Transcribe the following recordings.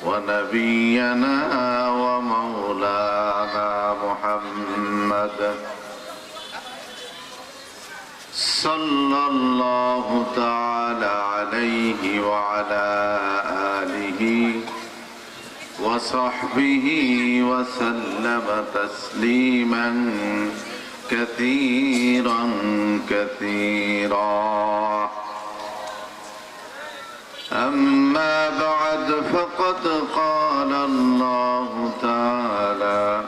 ونبينا ومولانا محمد صلى الله تعالى عليه وعلى آله وصحبه وسلم تسليما كثيرا كثيرا. أما بعد فقد قال الله تعالى: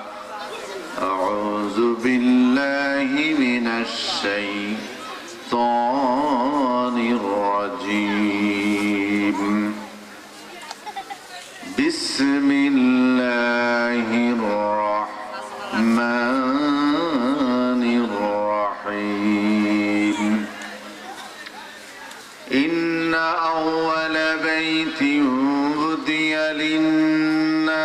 أعوذ بالله من الشيطان الرجيم. بسم الله الرحمن الرحيم. إن أول بيت وُضِعَ للناس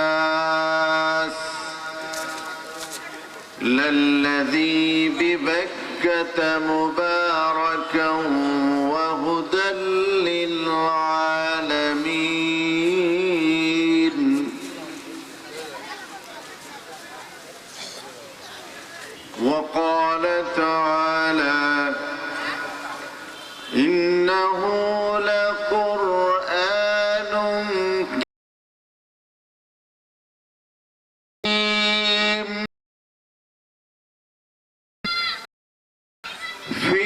للذي ببكة مباركا وهدى للعالمين. وقال تعالى: إنه لقرآن كريم في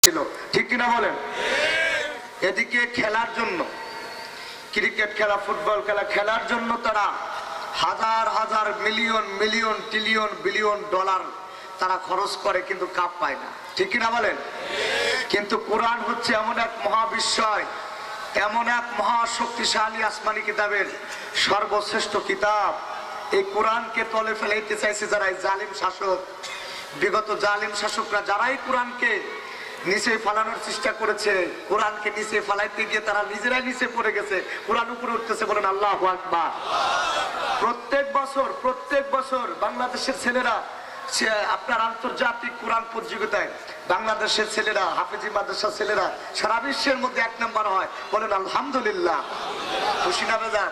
ছিল, ঠিক কিনা বলেন? এদিকে খেলার জন্য, ক্রিকেট খেলা, ফুটবল খেলা, খেলার জন্য তারা হাজার হাজার million million trillion billion dollar তারা খরচ করে, কিন্তু কাপ পায় না, ঠিক কিনা বলেন? কিন্তু কোরআন হচ্ছে এমন এক মহাবিশ্বয়, এমন এক মহাশক্তিশালী আসমানি কিতাবের সর্বশ্রেষ্ঠ কিতাব। এই কোরআনকে তলে ফেলাইতে চাইছে যারা, এই জালিম শাসক, বিগত জালিম শাসকরা যারাই কোরআনকে নিচে ফালানোর চেষ্টা করেছে, কোরআনকে নিচে ফালাইতে গিয়ে তারা নিজেরাই নিচে পড়ে গেছে, কোরআন উপরে উঠতেছে। বলেন আল্লাহু আকবার। প্রত্যেক বছর বাংলাদেশের ছেলেরা আপনার আন্তর্জাতিক কোরআন প্রতিযোগিতায় বাংলাদেশের ছেলেরা, হাফেজি মাদ্রাসার ছেলেরা সারা বিশ্বের মধ্যে 1 নম্বর হয়। বলেন আলহামদুলিল্লাহ। খুশি না বেজার?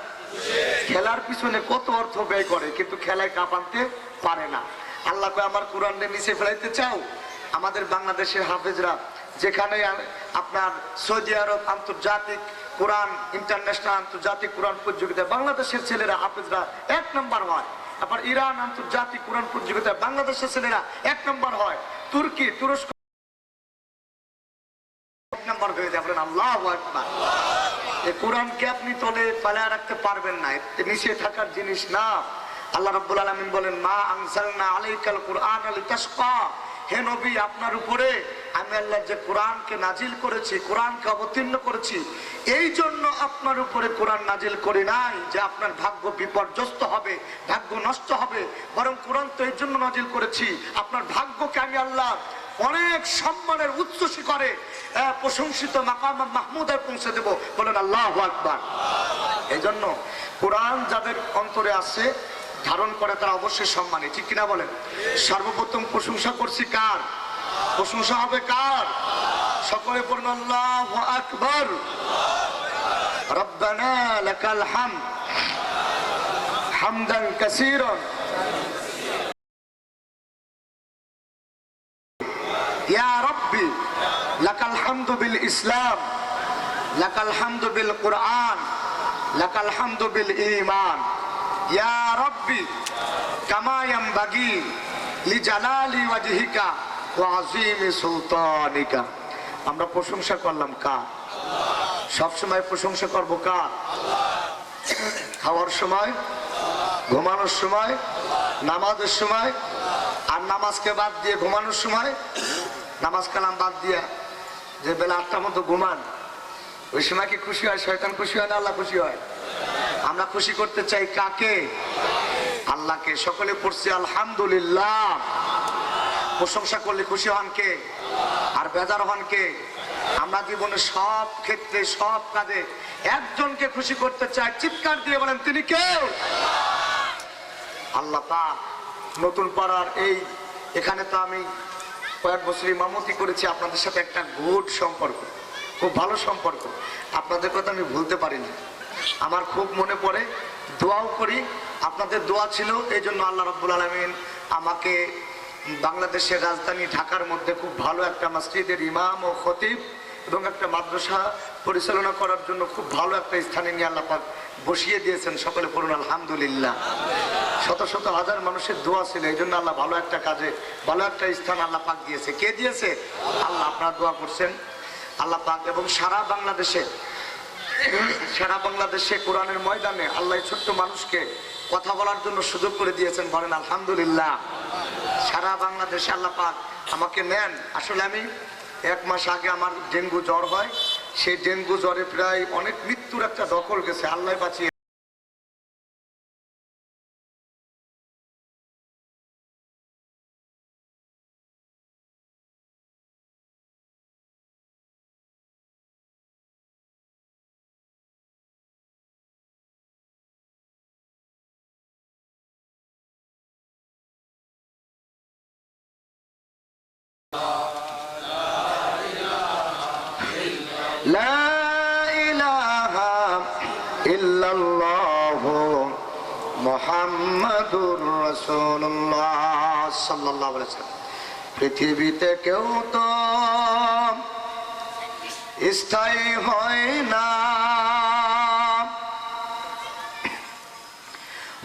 খেলার পিছনে কত অর্থ ব্যয় করে, কিন্তু খেলায় কাপ আনতে পারে না। আল্লাহ কয় আমার কোরআনকে নিচে ফেলাইতে চাও? আমাদের বাংলাদেশের হাফেজরা যেখানে আপনার সৌদি আরব আন্তর্জাতিক কোরআন, ইন্টারন্যাশনাল আন্তর্জাতিক কোরআন প্রতিযোগিতায় বাংলাদেশের ছেলেরা হাফেজরা 1 নম্বর হয়। আবার ইরান আন্তর্জাতিক কোরআন প্রতিযোগিতায় বাংলাদেশের ছেলেরা 1 নম্বর হয়। তুরস্ক 1 নম্বর হয়ে যায়। বলেন আল্লাহু আকবার। এই কোরআনকে আপনি তলে ফেলা রাখতে পারবেন না, নিচে থাকার জিনিস না। আল্লাহ রাব্বুল আলামিন বলেন মা আনজালনা আলাইকাল কুরআন লিতাশকা। হে নবী, আপনার উপরে আমি আল্লাহ যে কোরআনকে নাজিল করেছি, কোরআনকে অবতীর্ণ করেছি, এই জন্য আপনার উপরে কোরআন নাজিল করি নাই যে আপনার ভাগ্য বিপর্যস্ত হবে, ভাগ্য নষ্ট হবে, বরং কোরআন তো এই জন্য নাজিল করেছি আপনার ভাগ্যকে আমি আল্লাহ অনেক সম্মানের উচ্চ শিখরে প্রশংসিত মাকাম মাহমুদে পৌঁছে দেব। বলেন আল্লাহু আকবার। এই জন্য কোরআন যাদের অন্তরে আছে, ধারণ করে, তারা অবশ্যই সম্মানী, ঠিক কিনা বলেন? সর্বপ্রথম প্রশংসা করছি কার? প্রশংসা হবে কার? সকলে পড়ুন আল্লাহু আকবার। রব্বানা লাকাল হামদ হামদান কাসীরান ইয়া রাব্বি লাকাল হামদু বিল ইসলাম, লাকাল হামদু বিল কুরআন, লাকাল হামদু বিল ঈমান, ইয়া রাব্বি কামা ইয়ামবাগি লিজালালি ওয়াজহিকা ওয়া আযীমি সুলতানিকা। আমরা প্রশংসা করলাম কার? সব সময় প্রশংসা করব কার? খাওয়ার সময়, ঘুমানোর সময়, নামাজের সময়, আর নামাজকে বাদ দিয়ে ঘুমানোর সময়, নামাজ কালাম বাদ দিয়া যে বেলা 8টার মতো ঘুমান, ওই সময় কি খুশি হয়? শয়তান খুশি হয় না আল্লাহ খুশি হয়? আমরা খুশি করতে চাই কাকে? আল্লাহকে। সকলে পড়ছি আলহামদুলিল্লাহ। প্রশংসা করলে খুশি হন কে? আর বেজার হন কে? আমরা জীবনে সব ক্ষেত্রে, সব কাজে একজনকে খুশি করতে চাই, চিৎকার দিয়ে বলেন তিনি কে? আল্লাহ পাক। নতুন পাড়ার এখানে তো আমি কয়েক বছর ইমামতি করেছি, আপনাদের সাথে একটা গুড সম্পর্ক, খুব ভালো সম্পর্ক। আপনাদের কথা আমি ভুলতে পারিনি, আমার খুব মনে পড়ে, দোয়াও করি। আপনাদের দোয়া ছিল, এই জন্য আল্লাহ রাব্বুল আলামিন আমাকে বাংলাদেশের রাজধানী ঢাকার মধ্যে খুব ভালো একটা মসজিদের ইমাম ও খতিব এবং একটা মাদ্রাসা পরিচালনা করার জন্য খুব ভালো একটা স্থানে নিয়ে আল্লাহ পাক বসিয়ে দিয়েছেন। সকলে পড়ুন আলহামদুলিল্লাহ। শত শত হাজার মানুষের দোয়া ছিল, এই জন্য আল্লাহ ভালো একটা কাজে, ভালো একটা স্থান আল্লাহ পাক দিয়েছে। কে দিয়েছে? আল্লাহ। আপনারা দোয়া করছেন আল্লাহ পাক। এবং সারা বাংলাদেশে কোরআনের ময়দানে আল্লাহ ছোট্ট মানুষকে কথা বলার জন্য সুযোগ করে দিয়েছেন। বলেন আলহামদুলিল্লাহ। সারা বাংলাদেশে আল্লাহ পাক আমাকে নেন। আসলে আমি 1 মাস আগে আমার ডেঙ্গু জ্বর হয়, সেই ডেঙ্গু জ্বরে প্রায় অনেক মৃত্যুর একটা দখল গেছে, আল্লাহ বাঁচিয়ে। লা ইলাহা ইল্লাল্লাহু মুহাম্মাদুর রাসূলুল্লাহ সাল্লাল্লাহু আলাইহি ওয়াসাল্লাম। পৃথিবীতে কেউ তো স্থায়ী হয় না,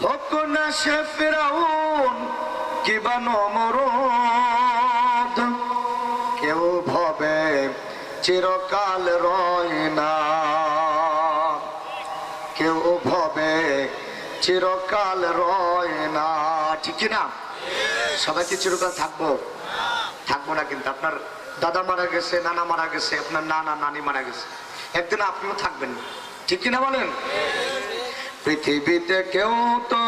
হোক না সে ফিরাউন কিবা নমরুদ, কেউ ভবে চিরকাল রয় না, কেউ ভবে চিরকাল রয় না, ঠিক না? সবাই কি চিরকাল থাকবো? থাকবো না, কিন্তু আপনার দাদা মারা গেছে, নানা মারা গেছে, আপনার নানা নানি মারা গেছে, একদিন আপনিও থাকবেন, ঠিক কিনা বলেন? পৃথিবীতে কেউ তো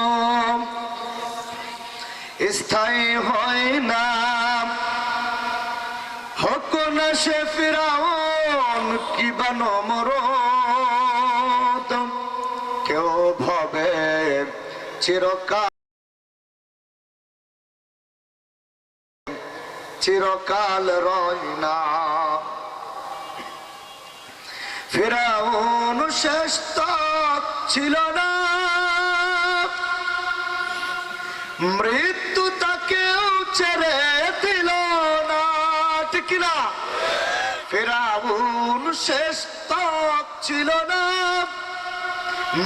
স্থায়ী হয় না, হোক না সে ফিরাউন কিবা নমরুদ, কেউ ভবে চিরকাল চিরকাল রয় না। ফিরাউন শেষ তক ছিল না, মৃত্যু তাকেও ছেড়ে দিল না, ঠিক না? ফিরাউন শেষ তক ছিল না,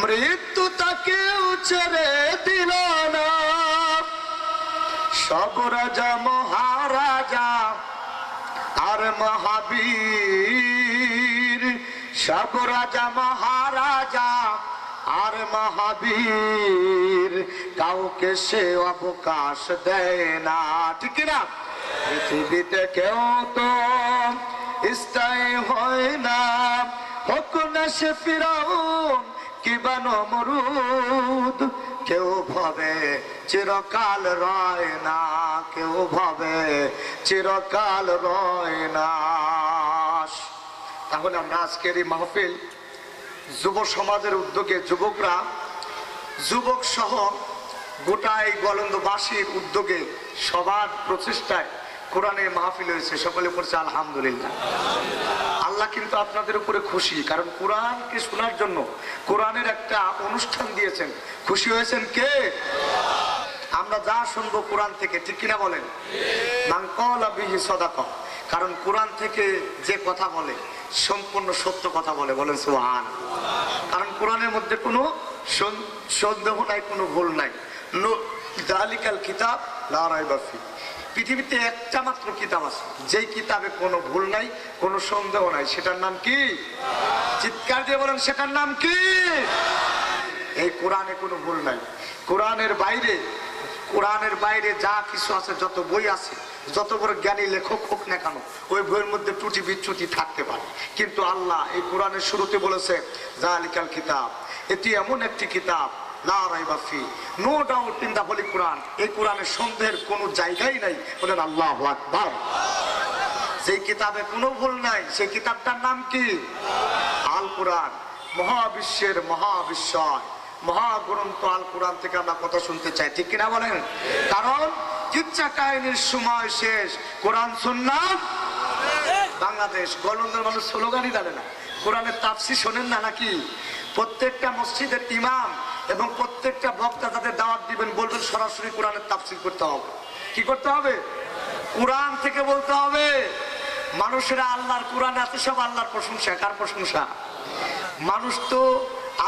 মৃত্যু তাকেও ছেড়ে দিল না। সব রাজা মহারাজা আর মহাবীর, সব রাজা মহারাজা আর মহাবীর, কাউকে সে অবকাশ দেয় না, ঠিক না? পৃথিবীতে কেউ তো স্থায়ী হয় না, হোক না সে ফিরাউন কিবা নমরুদ, কেউ ভাবে চিরকাল রয় না, কেউ ভাবে চিরকাল রয় না। তাহলে আমরা আজকের এই মাহফিল যুব সমাজের উদ্যোগে, যুবকরা, যুবক সহ গোটাই গোলন্দবাসীর উদ্যোগে, সবার প্রচেষ্টায় কোরআনের মাহফিল হয়েছে। সকলে পড়ছে আলহামদুলিল্লাহ। আল্লাহ কিন্তু আপনাদের উপরে খুশি, কারণ কোরআনকে শোনার জন্য কোরআনের একটা অনুষ্ঠান দিয়েছেন। খুশি হয়েছেন কে? আমরা যা শুনবো কোরআন থেকে, ঠিক কিনা বলেন? মান ক্বালা বিহি সাদাকা, কারণ কোরআন থেকে যে কথা বলে সম্পূর্ণ সত্য কথা বলে, বলেন সুবহানাল্লাহ। কারণ কোরআনের মধ্যে কোনো সন্দেহ নাই, কোনো ভুল নাই। যালিকাল কিতাব লা রাইবা ফিহি, পৃথিবীতে একটা মাত্র কিতাব আছে যেই কিতাবে কোনো ভুল নাই, কোনো সন্দেহ নাই, সেটার নাম কি? চিৎকার দিয়ে বলেন, সেটার নাম কি? এই কোরআনে কোনো ভুল নাই। কোরআনের বাইরে যা কিছু আছে, যত বই আছে, যত বড় জ্ঞানী লেখক হোক না কেন, ওই বইয়ের মধ্যে ত্রুটি বিচ্যুতি থাকতে পারে, কিন্তু আল্লাহ এই কোরআনের শুরুতে বলেছে যালিকাল কিতাব, এটি এমন একটি কিতাব লা রাইবা ফিহি, no doubt in the holy Quran. এই কোরআনের সন্দেহের কোনো জায়গাই নাই, বলেন আল্লাহু আকবার। সেই কিতাবে কোনো ভুল নাই, সেই কিতাবটার নাম কি? আল কোরআন। মহাবিশ্বের মহাবিশ্বয় মহাগ্রন্থ আল কোরআন থেকে আমরা কথা শুনতে চাই, ঠিক কিনা বলেন? কারণ কিচ্ছা কাহিনীর সময় শেষ, কোরআন সুন্নাত বাংলাদেশ। গোলন্দের মানুষ স্লোগানই জানে না, কোরআনের তাফসীর শোনেন না নাকি? প্রত্যেকটা মসজিদের ইমাম এবং প্রত্যেকটা বক্তা তাদের দাওয়াত দিবেন, বলবেন সরাসরি কোরআনের তাফসীর করতে হবে। কি করতে হবে? কোরআন থেকে বলতে হবে। মানুষেরা আল্লাহর কোরআনে আছে সব আল্লাহর প্রশংসা। কার প্রশংসা? মানুষ তো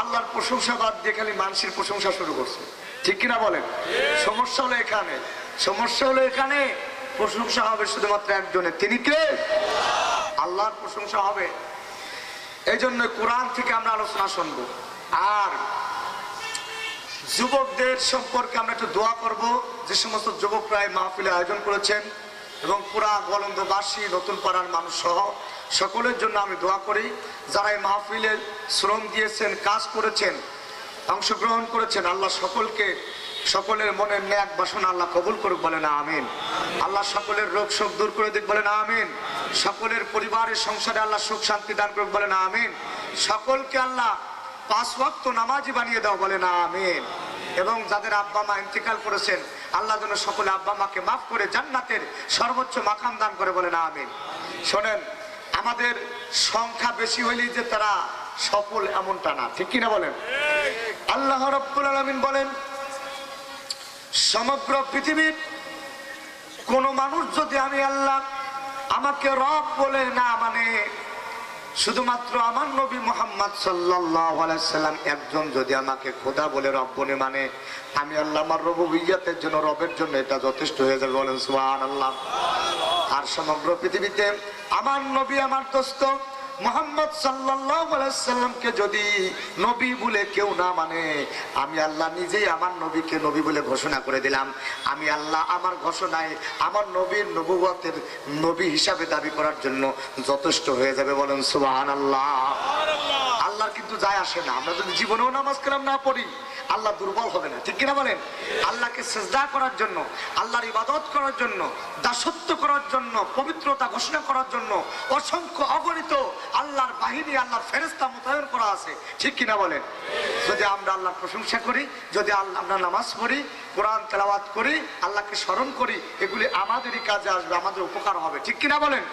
আল্লাহর প্রশংসা বাদ দিয়ে খালি মানুষের প্রশংসা শুরু করছে, ঠিক কিনা বলেন? সমস্যা হলো এখানে প্রশংসা হবে শুধুমাত্র একজনের, তিনি কে? আল্লাহর প্রশংসা হবে। এই জন্য কোরআন থেকে আমরা আলোচনা শুনবো। আর যুবকদের সম্পর্কে আমরা একটু দোয়া করব। যে সমস্ত যুবকরা এই মাহফিলে আয়োজন করেছেন এবং পুরা গোলন্দবাসী, নতুন পাড়ার মানুষ সহ সকলের জন্য আমি দোয়া করি। যারা এই মাহফিলে শ্রম দিয়েছেন, কাজ করেছেন, অংশগ্রহণ করেছেন, আল্লাহ সকলের মনের ন্যাক বাসনা আল্লাহ কবুল করুক, বলেন আমিন। আল্লাহ সকলের রোগ শোক দূর করে দিক, বলেন আমিন। সকলের পরিবারের সংসারে আল্লাহ সুখ শান্তি দান করুক, বলেন আমিন। সকলকে আল্লাহ 5 ওয়াক্ত নামাজি বানিয়ে দাও, বলেন আমিন। এবং যাদের আব্বা মা ইন্তেকাল করেছেন, আল্লাহ যেন সকলে আব্বা মাকে মাফ করে জান্নাতের সর্বোচ্চ মাকাম দান করে, বলেন আমিন। শোনেন, আমাদের সংখ্যা বেশি হইলেই যে তারা সফল এমনটা না, ঠিক কিনা বলেন? আল্লাহ রাব্বুল আলামিন বলেন, সমগ্র পৃথিবীর কোন মানুষ যদি আমি আল্লাহ আমাকে রব বলে না মানে, শুধুমাত্র আমার নবী মুহাম্মদ সাল্লাল্লাহু আলাইহি সাল্লাম একজন যদি আমাকে খোদা বলে রব বলে মানে, আমি আল্লাহ আমার রুবুবিয়্যাতের জন্য, রবের জন্য এটা যথেষ্ট হয়ে যাবে, বলেন সুবহানাল্লাহ। আর সমগ্র পৃথিবীতে আমার নবী আমার দোস্ত মুহাম্মদ সাল্লাল্লাহু আলাইহি সাল্লামকে যদি নবী বলে কেউ না মানে, আমি আল্লাহ নিজেই আমার নবীকে নবী বলে ঘোষণা করে দিলাম। আমি আল্লাহ আমার ঘোষণায় আমার নবীর নবুয়তের নবী হিসাবে দাবি করার জন্য যথেষ্ট হয়ে যাবে। বলেন সুবহানাল্লাহ। আল্লাহর কিন্তু যায় আসে না, আমরা যদি জীবনেও নামাজ কালাম না পড়ি আল্লাহ দুর্বল হবে না, ঠিক কিনা বলেন? আল্লাহকে সিজদা করার জন্য, আল্লাহর ইবাদত করার জন্য, দাসত্ব করার জন্য, পবিত্রতা ঘোষণা করার জন্য অসংখ্য অগণিত আল্লাহর বাহিনী, আল্লাহর ফেরেশতা মোতায়েন করা আছে, ঠিক কিনা বলেন? যদি আমরা আল্লাহর প্রশংসা করি, যদি আমরা নামাজ পড়ি, কোরআন তেলাওয়াত করি, আল্লাহকে স্মরণ করি, এগুলি আমাদেরই কাজে আসবে, আমাদের উপকার হবে, ঠিক কিনা বলেন?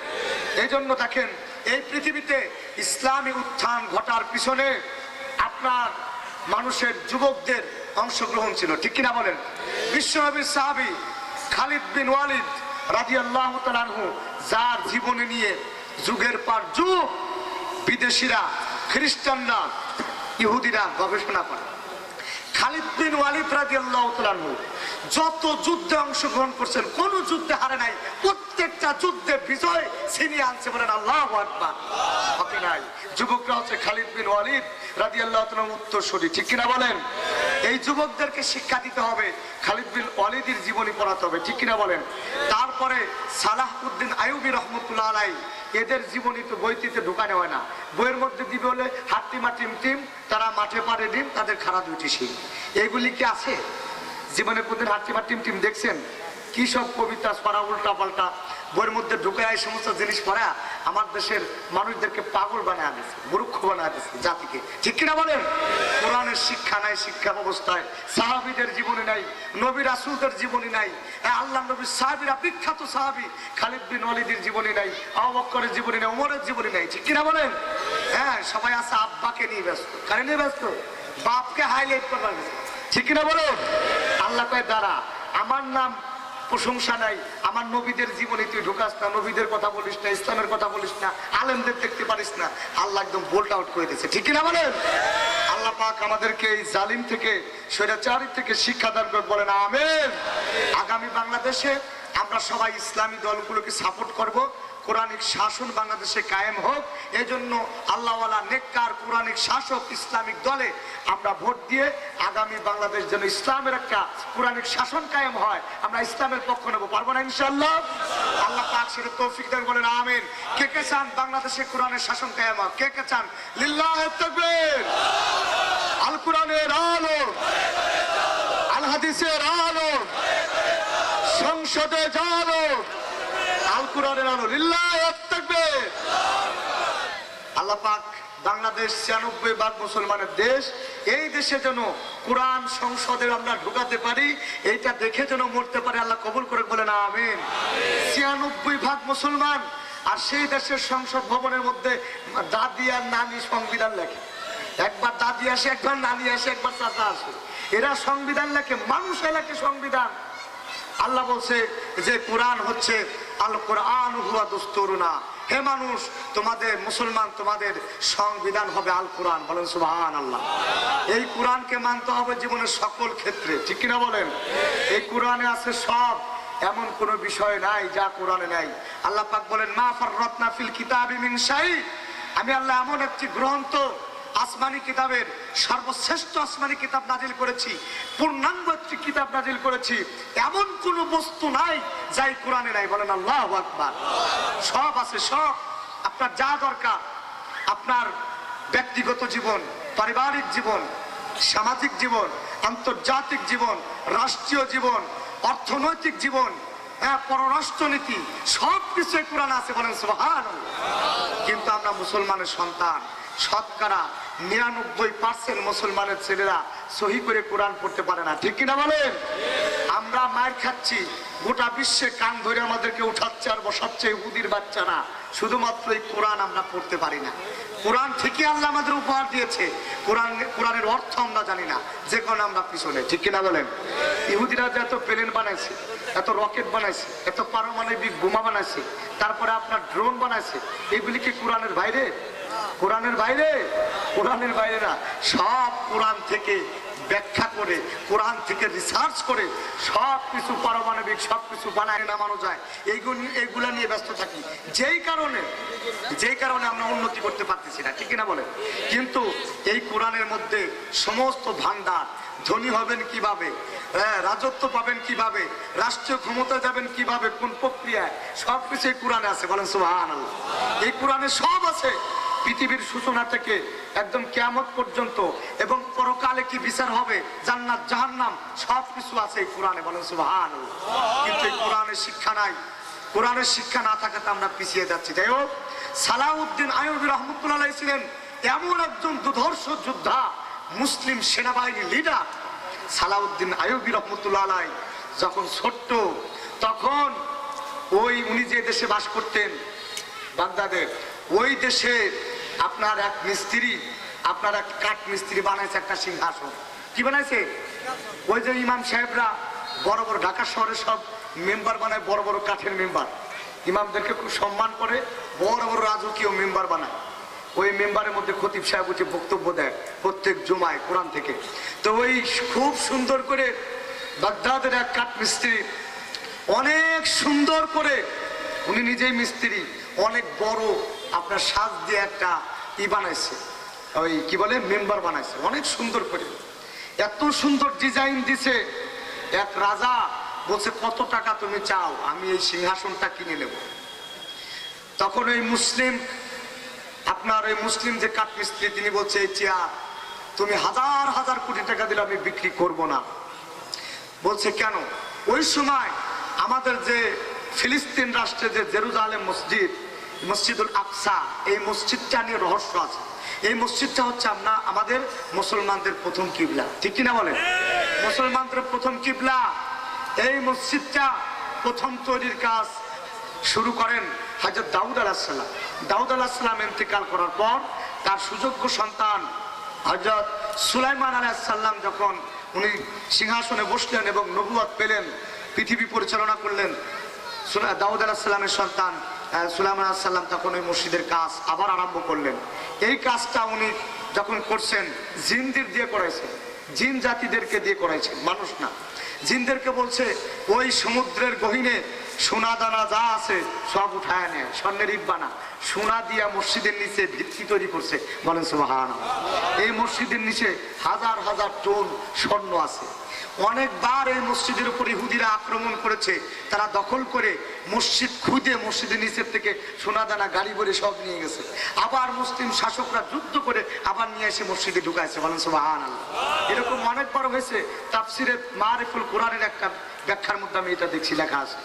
এই জন্য দেখেন এই পৃথিবীতে ইসলামী উত্থান ঘটার পিছনে আপনার মানুষের যুবকদের অংশগ্রহণ ছিল, ঠিক কিনা বলেন? বিশ্বনবীর সাহাবী খালিদ বিন ওয়ালিদ রাদিয়াল্লাহু তাআলা আনহু, যার জীবনী নিয়ে যুগের পর যুগ বিদেশিরা, খ্রিস্টানরা, ইহুদিরা গবেষণা করে। খালিদ বিন ওয়ালিদ রাদিয়াল্লাহু তাআলা আনহু যত যুদ্ধে অংশগ্রহণ করছেন, কোন যুদ্ধে হারে নাই, প্রত্যেকটা যুদ্ধে বিজয় ছিনিয়ে আনছে। বলেন আল্লাহু আকবার। হবে নাই যুবকরা হচ্ছে খালিদ বিন ওয়ালিদ রাদিয়াল্লাহু তাআলা উত্তরসূরি, ঠিক কিনা বলেন? এই যুবকদেরকে শিক্ষা দিতে হবে, খালিদ বিন ওয়ালিদের জীবনী পড়াতে হবে, ঠিক কিনা বলেন? তারপরে সালাহউদ্দিন আইয়ুবী রাহমাতুল্লাহ আলাইহি, এদের জীবনী তো বইটিতে ঢুকানো হয় না, বইয়ের মধ্যে দিবে হলে হাট্টিমা টিম টিম, তারা মাঠে পারে ডিম, তাদের খাড়া দুটি শিং। এইগুলি কি আছে জীবনে? কোনদিন হাট্টিমা টিম টিম দেখছেন? কি সব কবিতা পড়া, উল্টা পাল্টা বইয়ের মধ্যে ঢুকায় এই সমস্ত জিনিস পড়া আমার দেশের মানুষদেরকে পাগল বানায় দিচ্ছে, মূর্খ বানায় দিচ্ছে জাতিকে, ঠিক কিনা বলেন? কোরআনের শিক্ষা নাই, শিক্ষা ব্যবস্থায় সাহাবীদের জীবনী নাই, নবী রাসূলদের জীবনী নাই, আল্লাহ নবীর সাহাবীরা, বিখ্যাত সাহাবী খালিদ বিন ওয়ালিদের জীবনী নাই, আবু বকরের জীবনী নাই, ওমরের জীবনী নাই, ঠিক কিনা বলেন? হ্যাঁ, সবাই আছে আব্বাকে নিয়ে ব্যস্ত, কারে নিয়ে ব্যস্ত? বাপকে হাইলাইট করবার, ঠিক কিনা বলেন? আল্লাহ কয় দাঁড়া, আমার নাম প্রশংসা নাই, আমার নবীদের জীবনে তুই ঢুকাস না, নবীদের কথা বলিস না, ইসলামের কথা বলিস না, আলেমদের দেখতে পারিস না। আল্লাহ একদম বোল্ট আউট করে দিয়েছে, ঠিক কিনা বলেন? আল্লাহ পাক আমাদেরকে এই জালিম থেকে, স্বৈরাচারী থেকে শিক্ষা দান করে, বলেন আমিন। আগামী বাংলাদেশে আমরা সবাই ইসলামী দলগুলোকে সাপোর্ট করব, কোরআনিক শাসন বাংলাদেশে কায়েম হোক। এই জন্য আল্লাহওয়ালা নেককার কোরআনিক শাসক ইসলামিক দলে আমরা ভোট দিয়ে আগামী বাংলাদেশ যেন ইসলামের একটা কোরআনিক শাসন কায়েম হয়, আমরা ইসলামের পক্ষ নেব, পারবো না ইনশাআল্লাহ? আল্লাহ পাক সেটা তৌফিক দেন, বলেন আমিন। কে কে চান বাংলাদেশে কোরআনের শাসন কায়েম হোক? কে কে চান? লিল্লাহি তাকবীর। আল কোরআনের আলো, আল হাদিসের আলো, সংসদে জানো, আল কোরআনের আলো, লিল্লাহি তাকবীর। আল্লাহ পাক বাংলাদেশ 96% মুসলমানের দেশ, এই দেশে যেন কোরআন সংসদে আমরা ঢুকাতে পারি, এইটা দেখে যেন মরতে পারে, আল্লাহ কবুল করে, বলেন আমিন। 96% মুসলমান, আর সেই দেশের সংসদ ভবনের মধ্যে দাদি আর নানি সংবিধান লেখে, একবার দাদি আসে, একবার নানি আসে, একবার চাচা আসে, এরা সংবিধান লেখে, মানুষ লেখে সংবিধান। আল্লাহ বলছে যে কোরআন হচ্ছে আল কোরআন হুয়া দুস্তুরুনা, হে মানুষ, তোমাদের মুসলমান, তোমাদের সংবিধান হবে আল কোরআন, বলেন সুবহানাল্লাহ। এই কোরআনকে মানতে হবে জীবনের সকল ক্ষেত্রে, ঠিক কিনা বলেন? এই কোরআনে আছে সব, এমন কোন বিষয় নাই যা কোরআনে নাই। আল্লাহ পাক বলেন মা ফাররাতনা ফিল কিতাবি মিন শাই, আমি আল্লাহ এমন একটি গ্রন্থ, আসমানি কিতাবের সর্বশ্রেষ্ঠ আসমানি কিতাব নাজিল করেছি, পূর্ণাঙ্গ একটি কিতাব নাজিল করেছি, এমন কোন বস্তু নাই যাই কোরআনে নাই, বলেন আল্লাহু আকবার। সব আছে, সব। আপনার যা দরকার, আপনার ব্যক্তিগত জীবন, পারিবারিক জীবন, সামাজিক জীবন, আন্তর্জাতিক জীবন, রাষ্ট্রীয় জীবন, অর্থনৈতিক জীবন, পররাষ্ট্রনীতি, সব কিছু কোরআন আছে, বলেন সুবহানাল্লাহ। কিন্তু আমরা মুসলমানের সন্তান, শতকরা 99% মুসলমানের ছেলেরা সহি করে কোরআন পড়তে পারে না, ঠিক কিনা বলেন? আমরা মার খাচ্ছি, গোটা বিশ্বে কান ধরে আমাদেরকে উঠাচ্ছে আর বসাচ্ছে ইহুদির বাচ্চারা, শুধুমাত্র এই কোরআন আমরা পড়তে পারি না। কোরআন ঠিকই আল্লাহ আমাদের উপহার দিয়েছে, কোরআনের অর্থ আমরা জানি না, যে কারণে আমরা পিছনে, ঠিক কিনা বলেন? ইহুদিরা যে এত প্লেন বানাইছে, এত রকেট বানাইছে, এত পারমাণবিক বোমা বানাইছে, তারপরে আপনার ড্রোন বানাইছে, এগুলি কি কোরআনের বাইরে? কোরআনের বাইরে? কোরআনের বাইরে না, সব কোরআন থেকে ব্যাখ্যা করে, কোরআন থেকে রিসার্চ করে সব কিছু পারমাণবিক সব কিছু বানায় নামানো যায়, এইগুলা নিয়ে ব্যস্ত থাকি। যেই কারণে আমরা উন্নতি করতে পারতেছি না, ঠিক কিনা বলেন? কিন্তু এই কোরআনের মধ্যে সমস্ত ভান্ডার, ধনী হবেন কিভাবে, রাজত্ব পাবেন কিভাবে, রাষ্ট্রীয় ক্ষমতা যাবেন কিভাবে, কোন প্রক্রিয়ায়, সবকিছু এই কোরআনে আছে। বলেন সুবহানাল্লাহ। এই কোরআনে সব আছে, পৃথিবীর সূচনা থেকে একদম কিয়ামত পর্যন্ত, এবং পরকালে কি বিচার হবে, জান্নাত জাহান্নাম, সবকিছু আছে এই কোরআনে। বলেন সুবহানাল্লাহ। কিন্তু এই কোরআনের শিক্ষা নাই। কোরআনের শিক্ষা না থাকাতে আমরা পিছিয়ে যাচ্ছি। যাই হোক, সালাউদ্দিন আইয়ুবী রহমতুল্লাহ আলাইহি ছিলেন এমন একজন দুর্ধর্ষ যোদ্ধা, মুসলিম সেনাবাহিনীর লিডার। সালাউদ্দিন আইয়ুবী রহমতুল্লাহ আলাইহি যখন ছোট্ট, তখন উনি যে দেশে বাস করতেন, বাগদাদের, ওই দেশে আপনার এক মিস্ত্রি, আপনার এক কাঠ মিস্ত্রি বানাইছে একটা সিংহাসন। কি বানাইছে? ওই যে ইমাম সাহেবরা বড় বড়, ঢাকা শহরে সব মেম্বার বানায়, বড় বড় কাঠের মেম্বার, ইমামদেরকে খুব সম্মান করে বড় বড় রাজকীয় মেম্বার বানায়। ওই মেম্বারের মধ্যে খতিব সাহেব উঠে বক্তব্য দেয় প্রত্যেক জুমায় কোরআন থেকে। তো ওই খুব সুন্দর করে বাগদাদের এক কাঠ মিস্ত্রি অনেক সুন্দর করে, উনি নিজেই মিস্ত্রি, অনেক বড় আপনার সাজ দিয়ে একটা বানাইছে, ওই কি বলে মেম্বার বানাইছে অনেক সুন্দর করে। এত সুন্দর ডিজাইন দিছে, এক রাজা বলছে কত টাকা তুমি চাও, আমি এই সিংহাসনটা কিনে নেব। তখন ওই মুসলিম যে কাঠ মিস্ত্রি, তিনি বলছে এই চেয়ার তুমি হাজার হাজার কোটি টাকা দিলে আমি বিক্রি করব না। বলছে কেন? ওই সময় আমাদের যে ফিলিস্তিন রাষ্ট্রে যে জেরুজালেম মসজিদ, মসজিদুল আকসা, এই মসজিদটা নিয়ে রহস্য আছে। এই মসজিদটা হচ্ছে আমাদের মুসলমানদের প্রথম কিবলা, ঠিক কিনা বলেন? মুসলমানদের প্রথম কিবলা। এই মসজিদটা প্রথম তৈরির কাজ শুরু করেন হযরত দাউদ আলাইহিস সালাম। দাউদ আলাইহিস সালাম ইন্তেকাল করার পর তার সুযোগ্য সন্তান হযরত সুলাইমান আলাইহিস সালাম যখন উনি সিংহাসনে বসলেন এবং নবুয়ত পেলেন, পৃথিবী পরিচালনা করলেন, দাউদ আলাইহিস সালামের সন্তান সুলাইমান আলাইহিস সালাম তখন ওই মসজিদের কাজ আবার আরম্ভ করলেন। এই কাজটা উনি যখন করছেন, জিনদের দিয়ে করাইছেন, জিন জাতিদেরকে দিয়ে করাইছেন, মানুষ না। জিনদেরকে বলছে ওই সমুদ্রের গহীনে সোনা দানা যা আছে সব উঠায় নেয়, স্বর্ণের ইট বানা, সোনা দিয়া মসজিদের নিচে ভিত্তি তৈরি করছে। বলেন সুবহানাল্লাহ। এই মসজিদের নিচে হাজার হাজার টন স্বর্ণ আছে। অনেকবার এই মসজিদের উপর ইহুদিরা আক্রমণ করেছে, তারা দখল করে মসজিদ খুঁজে মসজিদের নিচের থেকে সোনা দানা গাড়ি ভরে সব নিয়ে গেছে। আবার মুসলিম শাসকরা যুদ্ধ করে আবার নিয়ে এসে মসজিদে ঢুকাইছে। বলেন সুবহানাল্লাহ। এরকম অনেকবার হয়েছে। তাফসিরে মারিফুল কোরআনের একটা ব্যাখ্যার মধ্যে আমি এটা দেখছি, লেখা আছে।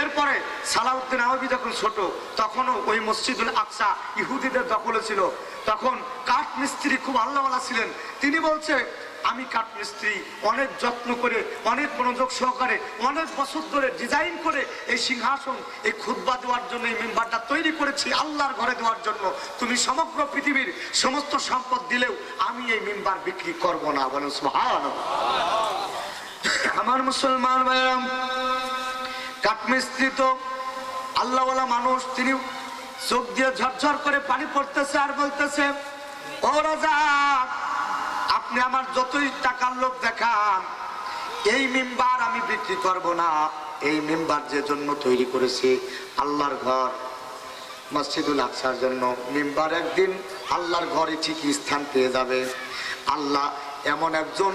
এরপরে সালাউদ্দিন আইয়ুবী যখন ছোট, তখনও ওই মসজিদুল আকসা ইহুদিদের দখলে ছিল। তখন কাঠ মিস্ত্রি খুব আল্লাহওয়ালা ছিলেন। তিনি বলছে আমি কাঠ মিস্ত্রি, অনেক যত্ন করে, অনেক মনোযোগ সহকারে, অনেক বছর ধরে ডিজাইন করে এই সিংহাসন, এই খুতবা দেওয়ার জন্য এই মেম্বারটা তৈরি করেছি আল্লাহর ঘরে দেওয়ার জন্য। তুমি সমগ্র পৃথিবীর সমস্ত সম্পদ দিলেও আমি এই মেম্বার বিক্রি করব না। বলেন সুবহানাল্লাহ। আমার মুসলমান ভাইরা, কাঠমিস্ত্রি তো আল্লাহওয়ালা মানুষ, তিনি চোখ দিয়ে ঝরঝর করে পানি পড়তেছে আর বলতেছে, ও রাজা, আপনি আমার যতই টাকার লোভ দেখান, এই মেম্বার আমি বিক্রি করব না। এই মেম্বার যে জন্য তৈরি করেছি, আল্লাহর ঘর মসজিদুল আকসার জন্য, মেম্বার একদিন আল্লাহর ঘরে ঠিকই স্থান পেয়ে যাবে। আল্লাহ এমন একজন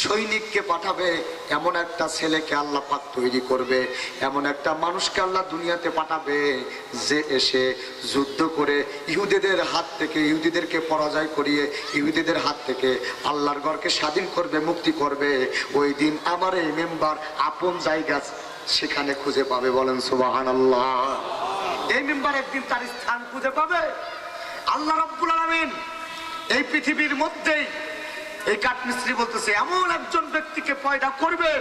সৈনিককে পাঠাবে, এমন একটা ছেলেকে আল্লাহ পাক তৈরি করবে, এমন একটা মানুষকে আল্লাহ দুনিয়াতে পাঠাবে যে এসে যুদ্ধ করে ইহুদিদের হাত থেকে, ইহুদিদেরকে পরাজয় করিয়ে ইহুদিদের হাত থেকে আল্লাহর ঘরকে স্বাধীন করবে, মুক্তি করবে। ওই দিন আমার এই মেম্বার আপন জায়গা সেখানে খুঁজে পাবে। বলেন সুবহানাল্লাহ। এই মেম্বার একদিন তার স্থান খুঁজে পাবে। আল্লাহ রাব্বুল আলামিন এই পৃথিবীর মধ্যেই, এই কাঠমিস্ত্রি বলতেছে, এমন একজন ব্যক্তিকে পয়দা করবে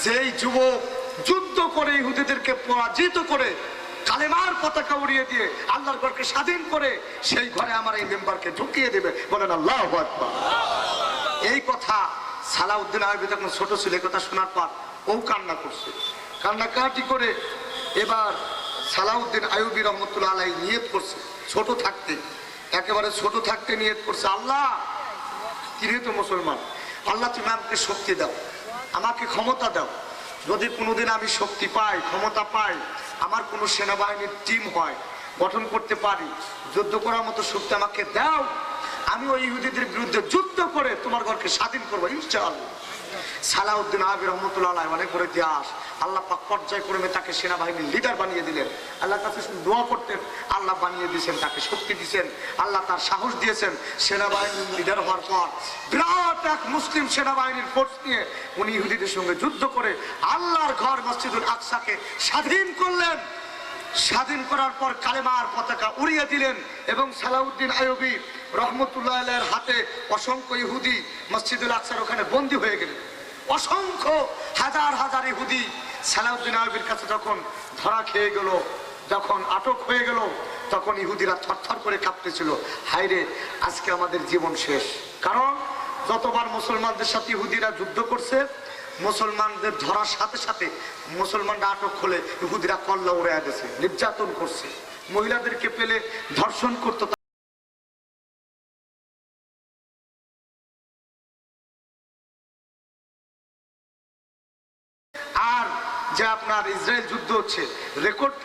যেই যুবক যুদ্ধ করে ইহুদিদেরকে পরাজিত করে কালেমার পতাকা উড়িয়ে দিয়ে আল্লাহর ঘরকে স্বাধীন করে সেই ঘরে আমার এই মেম্বারকে ঢুকিয়ে দেবে। বলেন আল্লাহু আকবার। এই কথা সালাউদ্দিন আইয়ুবী যখন ছোট ছিল, এই কথা শোনার পর ও কান্না করছে। কান্নাকাটি করে এবার সালাউদ্দিন আইয়ুবী রহমতুল্লাহ আলাইহি নিয়ত করছে, ছোট থাকতে, একেবারে ছোট থাকতে নিয়ত করছে, আল্লাহ, তিনি তো মুসলমান, আল্লাহ তুমি আমাকে শক্তি দাও, আমাকে ক্ষমতা দাও, যদি কোনোদিন আমি শক্তি পাই, ক্ষমতা পাই, আমার কোনো সেনাবাহিনীর টিম হয়, গঠন করতে পারি, যুদ্ধ করার মতো শক্তি আমাকে দাও, আমি ওই ইহুদিদের বিরুদ্ধে যুদ্ধ করে তোমার ঘরকে স্বাধীন করবো ইনশাআল্লাহ। সালাউদ্দিন আইয়ুবী রহমতুল্লাহ আলাইহি অনেক বড় ইতিহাস। আল্লাহ পাক পর্যায়ক্রমে তাকে সেনাবাহিনীর লিডার বানিয়ে দিলেন। আল্লাহর কাছে দোয়া করতেন, আল্লাহ বানিয়ে দিয়েছেন, তাকে শক্তি দিয়েছেন, আল্লাহ তার সাহস দিয়েছেন। সেনাবাহিনীর লিডার হওয়ার পর বিরাট এক মুসলিম সেনাবাহিনীর ফোর্স নিয়ে উনি ইহুদিদের সঙ্গে যুদ্ধ করে আল্লাহর ঘর মসজিদুল আকসাকে স্বাধীন করলেন। স্বাধীন করার পর কালেমার পতাকা উড়িয়ে দিলেন এবং সালাউদ্দিন আইয়ুবী রহমতুল্লাহ আলাইহির হাতে অসংখ্য ইহুদি মসজিদুল আকসার ওখানে বন্দী হয়ে গেলেন। অসংখ্য হাজার হাজার ইহুদি সালাউদ্দিন আইয়ুবীর কাছে যখন ধরা খেয়ে গেল, যখন আটক হয়ে গেল, তখন ইহুদিরা থরথর করে কাঁপতেছিল, হায়রে আজকে আমাদের জীবন শেষ। কারণ যতবার মুসলমানদের সাথে ইহুদিরা যুদ্ধ করছে, মুসলমানদের ধরার সাথে সাথে মুসলমানরা আটক হলে ইহুদিরা কল্লা উড়ে গেছে, নির্যাতন করছে, মহিলাদেরকে পেলে ধর্ষণ করতো। আর যে আপনার ইসরায়েল যুদ্ধ হচ্ছে, রেকর্ড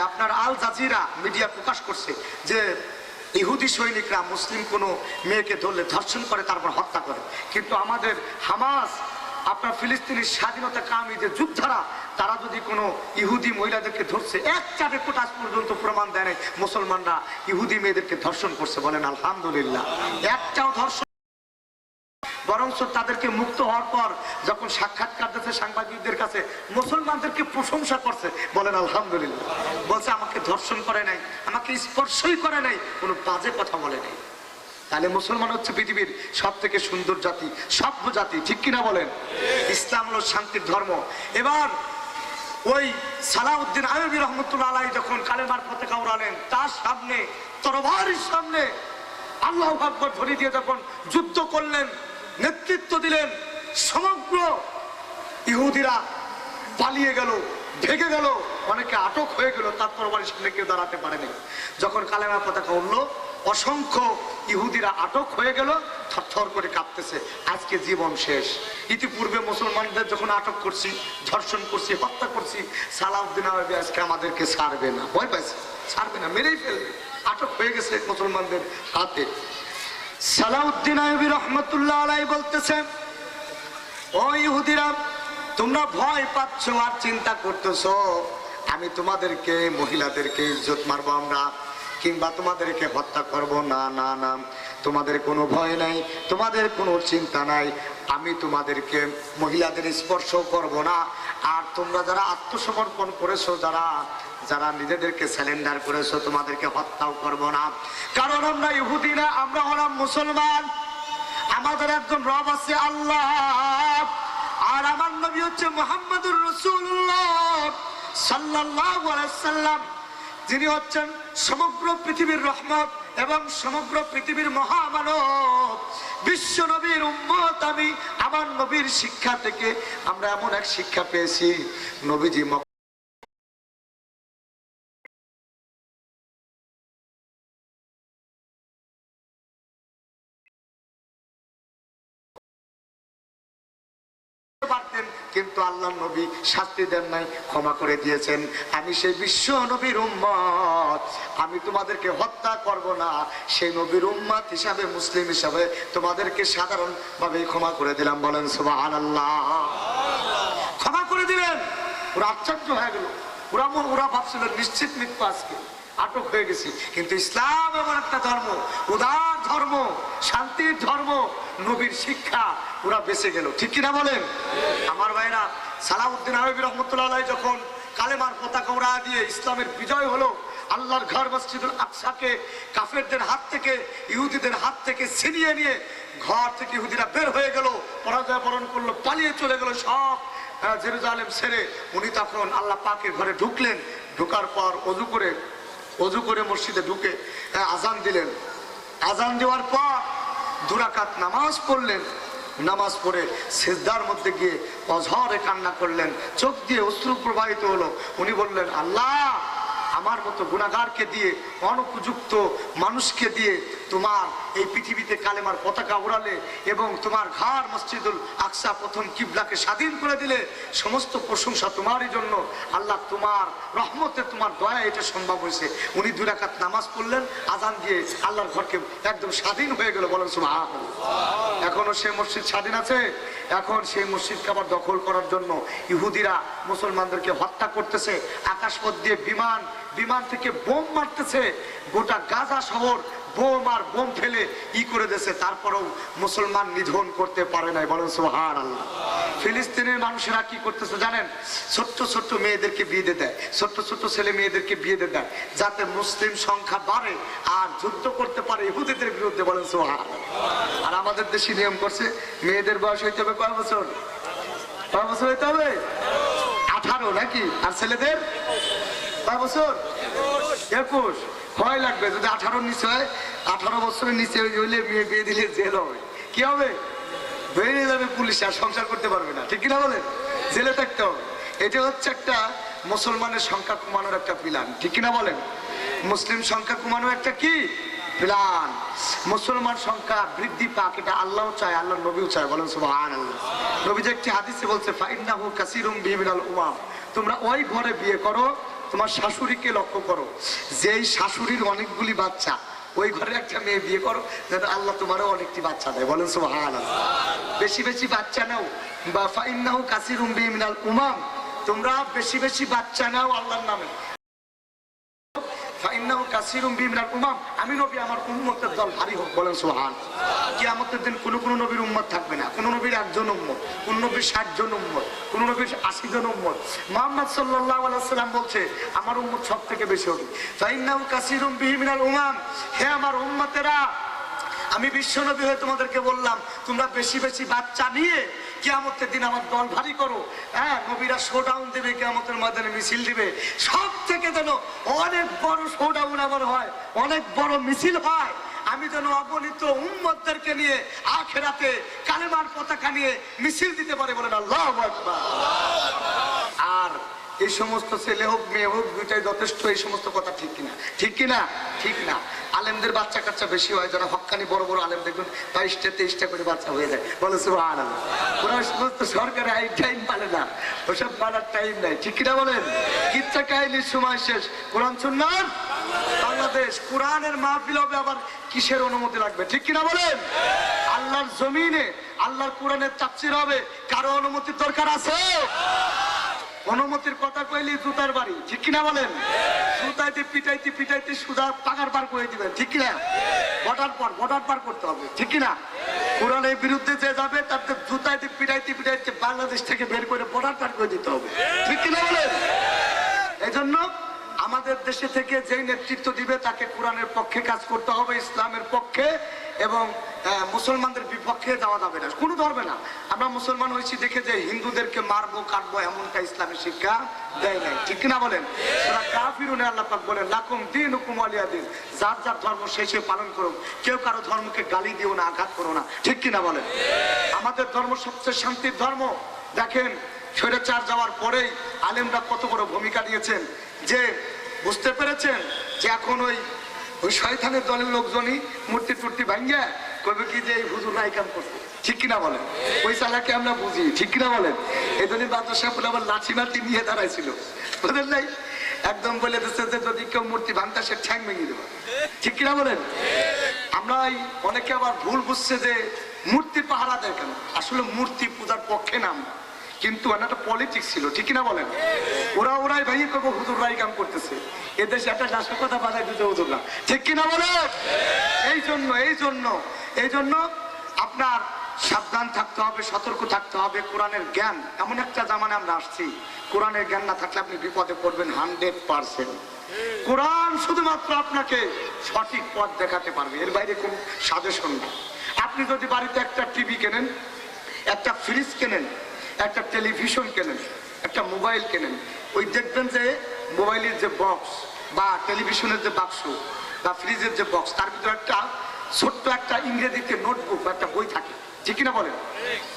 আপনার আল জাজিরা মিডিয়া প্রকাশ করছে যে ইহুদি সৈনিকরা মুসলিম কোনো মেয়েকে ধরলে ধর্ষণ করে, তারপর হত্যা করে। কিন্তু আমাদের হামাস, আপনার ফিলিস্তিনের স্বাধীনতা কামী যে যোদ্ধারা, তারা যদি কোনো ইহুদি মহিলাদেরকে ধরছে, একটা রেকর্ড আজ পর্যন্ত প্রমাণ দেয় নাই মুসলমানরা ইহুদি মেয়েদেরকে ধর্ষণ করছে। বলেন আলহামদুলিল্লাহ। একটাও ধর্ষণ, বরঞ্চ তাদেরকে মুক্ত হওয়ার পর যখন সাক্ষাৎকার দিচ্ছে সাংবাদিকদের কাছে, মুসলমানদেরকে প্রশংসা করছে। বলেন আলহামদুলিল্লাহ। বলছে আমাকে ধর্ষণ করে নাই, আমাকে স্পর্শই করে নাই, কোনো বাজে কথা বলে নাই। তাহলে মুসলমান হচ্ছে পৃথিবীর সব থেকে সুন্দর জাতি, সভ্য জাতি, ঠিক কিনা বলেন? ইসলাম হলো শান্তির ধর্ম। এবার ওই সালাউদ্দিন আইয়ুবী রহমতুল্লাহ আলাইহি যখন কালেমার পতাকা উড়ালেন, তার সামনে তরবারির সামনে আল্লাহু আকবার ধ্বনি দিয়ে যখন যুদ্ধ করলেন, নেতৃত্ব দিলেন, সমগ্র ইহুদিরা পালিয়ে গেল, ভেগে গেল, অনেকে আটক হয়ে গেল, তার তরবারির সামনে কেউ দাঁড়াতে পারেনি। যখন কালেমার পতাকা উঠলো, অসংখ্য ইহুদিরা আটক হয়ে গেল, থরথর করে কাঁপতেছে, আজকে জীবন শেষ। ইতিপূর্বে মুসলমানদের যখন আটক করছি, ধর্ষণ করছি, হত্যা করছি, সালাউদ্দিন আইয়ুবী আজকে আমাদেরকে ছাড়বে না, ভয় পাইছে, ছাড়বে না, মেরেই ফেলবে। আটক হয়ে গেছে মুসলমানদের হাতে। সালাউদ্দিন আইয়ুবী রহমতুল্লাহ আলাইহি বলতেছেন, ও ইহুদিরা, তোমরা ভয় পাচ্ছ আর চিন্তা করতেছো আমি তোমাদেরকে, মহিলাদেরকে ইজ্জত মারবো আমরা, কিংবা তোমাদেরকে হত্যা করব। না না না, তোমাদের কোনো ভয় নাই, তোমাদের কোনো চিন্তা নাই, আমি তোমাদেরকে মহিলাদের স্পর্শ করব না। আর তোমরা যারা আত্মসমর্পণ করেছো, যারা যারা নিজেদেরকে স্যালেন্ডার করেছো, তোমাদেরকে হত্যাও করব না। কারণ আমরা ইহুদি না, আমরা হলাম মুসলমান। আমাদের একজন রব আছে আল্লাহ, আর আমার নবী হচ্ছে মুহাম্মদুর রাসূলুল্লাহ সাল্লাল্লাহু আলাইহি সাল্লাম, যিনি হচ্ছেন সমগ্র পৃথিবীর রহমত এবং সমগ্র পৃথিবীর মহামানব, বিশ্ব নবীর উম্মত। আমি আমার নবীর শিক্ষা থেকে আমরা এমন এক শিক্ষা পেয়েছি, নবীজি পারতেন, কিন্তু আল্লাহ নবী শাস্তি দেন নাই, ক্ষমা করে দিয়েছেন। আমি সেই বিশ্ব নবীর উম্মত, আমি তোমাদেরকে হত্যা করব না, সেই নবীর উম্মত হিসাবে, মুসলিম হিসাবে তোমাদেরকে সাধারণ ভাবে ক্ষমা করে দিলাম। বলেন সুবহানাল্লাহ। ক্ষমা করে দিলেন। ওরা আশ্চর্য হয়ে গেল, ওরা ভাবছিল নিশ্চিত মৃত্যু, আজকে আটক হয়ে গেছি। কিন্তু ইসলাম এমন একটা ধর্ম, উদার ধর্ম, শান্তির ধর্ম, নবীর শিক্ষা, ওরা বেঁচে গেল, ঠিক কিনা বলেন? আমার ভাইরা, সালাউদ্দিন আইয়ুবী রহমতুল্লাহ আলাইহি যখন কালেমার পতাকা উড়া দিয়ে ইসলামের বিজয় হলো, আল্লাহর ঘর মসজিদুল আকসাকে কাফেরদের হাত থেকে, ইহুদিদের হাত থেকে ছিনিয়ে নিয়ে ঘর থেকে ইহুদিরা বের হয়ে গেল, পরাজয় বরণ করলো, পালিয়ে চলে গেল সব জেরুজালেম ছেড়ে। উনি তখন আল্লাহ পাকের ঘরে ঢুকলেন। ঢুকার পর অজু করে মসজিদে ঢুকে আজান দিলেন। আজান দেওয়ার পর 2 রাকাত নামাজ পড়লেন। নামাজ পড়ে সিজদার মধ্যে গিয়ে অঝরে কান্না করলেন, চোখ দিয়ে অশ্রু প্রবাহিত হলো। উনি বললেন, আল্লাহ, আমার মতো গুনাহগারকে দিয়ে, অনুপযুক্ত মানুষকে দিয়ে তোমার এই পৃথিবীতে কালেমার পতাকা উড়ালে এবং তোমার ঘর মসজিদুল আকসা প্রথম কিবলাকে স্বাধীন করে দিলে, সমস্ত প্রশংসা তোমারই জন্য। আল্লাহ তোমার রহমতে, তোমার দয়া এটা সম্ভব হয়েছে। উনি 2 রাকাত নামাজ পড়লেন, আজান দিয়ে আল্লাহর ঘরকে একদম স্বাধীন হয়ে গেল, বলেন সুবহানাল্লাহ। এখনো সেই মসজিদ স্বাধীন আছে। এখন সেই মসজিদকে আবার দখল করার জন্য ইহুদিরা মুসলমানদেরকে হত্যা করতেছে, আকাশপথ দিয়ে বিমান থেকে বোম মারতেছে, গোটা গাজা শহর বোম আর বোম ফেলে করে দিয়েছে, তারপরেও মুসলমান নিধন করতে পারে নাই, বলেন সুবহানাল্লাহ। ফিলিস্তিনের মানুষেরা কি করতেছে জানেন? ছোট্ট ছোট্ট মেয়েদেরকে বিয়ে দিয়ে দেয়, ছোট্ট ছোট্ট ছেলে মেয়েদেরকে বিয়ে দিয়ে দেয়, যাতে মুসলিম সংখ্যা বাড়ে আর যুদ্ধ করতে পারে ইহুদিদের বিরুদ্ধে, বলেন সুবহানাল্লাহ। আর আমাদের দেশে নিয়ম করছে, মেয়েদের বয়স হইতে হবে কয় বছর? কয় বছর হইতে হবে? 18 নাকি? আর ছেলেদের কয় বছর? 21। ভয় লাগবে যদি 18 নিচে হয়। 18 বছরের নিচে হইলে মেয়ে বিয়ে দিলে জেল হবে। কি হবে? বেরিয়ে যাবে পুলিশ, আর সংসার করতে পারবে না, ঠিক কিনা বলেন? জেলে থাকতে হবে। এটা হচ্ছে একটা মুসলমানের সংখ্যা কমানোর একটা প্ল্যান, ঠিক কিনা বলেন? মুসলিম সংখ্যা কমানোর একটা কি প্ল্যান? মুসলমান সংখ্যা বৃদ্ধি পাক, এটা আল্লাহও চায়, আল্লাহর নবীও চায়, বলেন সুবহানাল্লাহ। নবীজি একটি হাদিসে বলছে, ফাইন্নাহু কাসীরুম বিমিনাল উমাম, তোমরা ওই ঘরে বিয়ে করো, তোমার শাশুড়িকে লক্ষ্য করো, যেই শাশুড়ির অনেকগুলি বাচ্চা, ওই ঘরে একটা মেয়ে বিয়ে করো, যেন আল্লাহ তোমারও অনেকটি বাচ্চা দেয়, বলেন সুবহানাল্লাহ। বেশি বেশি বাচ্চা নাও, বা ফাইন্নাহু কাসীরুম বিমিনাল উমাম, তোমরা বেশি বেশি বাচ্চা নাও আল্লাহর নামে। আমি নবী, আমার উম্মতের দল ভারী হোক, বলেন সুবহানাল্লাহ। কিয়ামতের দিন কোন নবীর উম্মত থাকবে না, কোন নবীর 1 জন উম্মত, কোন নবীর 60 জন উম্মত, কোন নবীর 80 জন উম্মত। মুহাম্মদ সাল্লাল্লাহু আলাইহি ওয়াসাল্লাম বলছে, আমার উম্মত সবথেকে বেশি হবে। ফাইন্নাহু কাসীরুম বিহি মিনাল উমাম, হে আমার উম্মতেরা, আমি বিশ্ব নবী হয়ে তোমাদেরকে বললাম, তোমরা বেশি বেশি বাচ্চা নিয়ে কিয়ামতের দিন আমার দল ভারী করো। হ্যাঁ, নবীরা শোডাউন দেবে, কিয়ামতের ময়দানে মিছিল দিবে, সব থেকে যেন অনেক বড় শোডাউন আমার হয়, অনেক বড় মিছিল হয়। আমি যেন অগণিত উম্মতদেরকে নিয়ে আখিরাতে কালেমার পতাকা নিয়ে মিছিল দিতে পারি, বলেন আল্লাহু আকবার। আর এই সমস্ত ছেলে হোক মেয়ে হোক, দুইটাই যথেষ্ট। এই সমস্ত কথা ঠিক কিনা? ঠিক কিনা? ঠিক না। আলেমদের বাচ্চা কাচ্চা বেশি হয়, যারা হক্কানি বড় বড় আলেম দেখবেন 22টা 23টা করে বাচ্চা হয়ে যায়, বলে সুবহানাল্লাহ। ওরা সমস্ত সরকারি টাইম পালে না, ওসব পালার টাইম নাই, ঠিক কিনা বলেন? কিচ্ছা কাহিনীর সময় শেষ। কোরআন সুন্নাত বাংলাদেশ, কোরআনের মাহফিল হবে, আবার কিসের অনুমতি লাগবে, ঠিক কিনা বলেন? আল্লাহর জমিনে আল্লাহর কোরআনের তাফসীর হবে, কারো অনুমতির দরকার আছে? অনুমতির কথা কইলি জুতার বাড়ি, ঠিক কিনা বলেন? জুতাইতে পিটাইতে পিটাইতে সুদা পাকার পার করে দিবেন, ঠিক কিনা? বর্ডার পার করতে হবে, ঠিক কিনা? কোরআনের বিরুদ্ধে যে যাবে তাকে জুতাইতে পিটাইতে পিটাইতে বাংলাদেশ থেকে বের করে বর্ডার পার করে দিতে হবে, ঠিক কিনা বলেন? এই জন্য আমাদের দেশে থেকে যেই নেতৃত্ব দিবে তাকে কোরআনের পক্ষে কাজ করতে হবে, ইসলামের পক্ষে, এবং মুসলমানদের বিপক্ষে যাওয়া যাবে না, কোনো ধরবে না। আমরা মুসলমান হয়েছি দেখে যে হিন্দুদেরকে মারবো কাটবো এমনটা ইসলামের শিক্ষা দেয় নাই, ঠিক কিনা বলেন? সূরা কাফিরুনে আল্লাহ পাক বলেন, লাকুম দীনুকুম ওয়ালিয়া দীন, যার যার ধর্ম সেই পালন করো, কেউ কারো ধর্মকে গালি দিও না, আঘাত করো না, ঠিক কিনা বলেন? আমাদের ধর্ম সবচেয়ে শান্তির ধর্ম। দেখেন, স্বৈরাচার যাওয়ার পরেই আলেমরা কত বড় ভূমিকা দিয়েছেন, যে বুঝতে পেরেছেন যে এখন ওই শয়তানের দলের লোকজনই মূর্তি টুর্তি ভাঙ্গা কবে কি যে এই হুজুর নাই কাম করছে, ঠিক কিনা বলেন? ওই চালাকে আমরা বুঝি, ঠিক কিনা বলেন? এই জন্য বাদশাহ আবার লাঠি মাটি নিয়ে দাঁড়াইছিল, বুঝলেন নাই? একদম বলে দিচ্ছে যে যদি কেউ মূর্তি ভাঙতা সে ঠ্যাং ভেঙে দেবে, ঠিক কিনা বলেন? আমরা অনেকে আবার ভুল বুঝছে যে মূর্তি পাহারা দেয় কেন, আসলে মূর্তি পূজার পক্ষে নাম, কিন্তু একটা পলিটিক্স ছিল, ঠিক কিনা বলেন? ওরাই ভাই করবো হুজুররাই কাম করতেছে, এদেশে একটা নাশকতা বাজায় দিতে হুজুর না, ঠিক কিনা বলেন? এই জন্য আপনার সাবধান থাকতে হবে, সতর্ক থাকতে হবে। কোরআনের জ্ঞান, এমন একটা জামানে আমরা আসছি, কোরআনের জ্ঞান না থাকলে আপনি বিপদে পড়বেন 100%। কোরআন শুধুমাত্র আপনাকে সঠিক পথ দেখাতে পারবে, এর বাইরে কোন সাজেশন নেই। আপনি যদি বাড়িতে একটা টিভি কেনেন, একটা ফ্রিজ কেনেন, একটা টেলিভিশন কেনেন, একটা মোবাইল কেনেন, ওই দেখবেন যে মোবাইলের যে বক্স বা টেলিভিশনের যে বাক্স বা ফ্রিজের যে বক্স, তার ভিতরে একটা ছোট্ট একটা ইংরেজিতে নোটবুক বা একটা বই থাকে, ঠিক কিনা বলেন?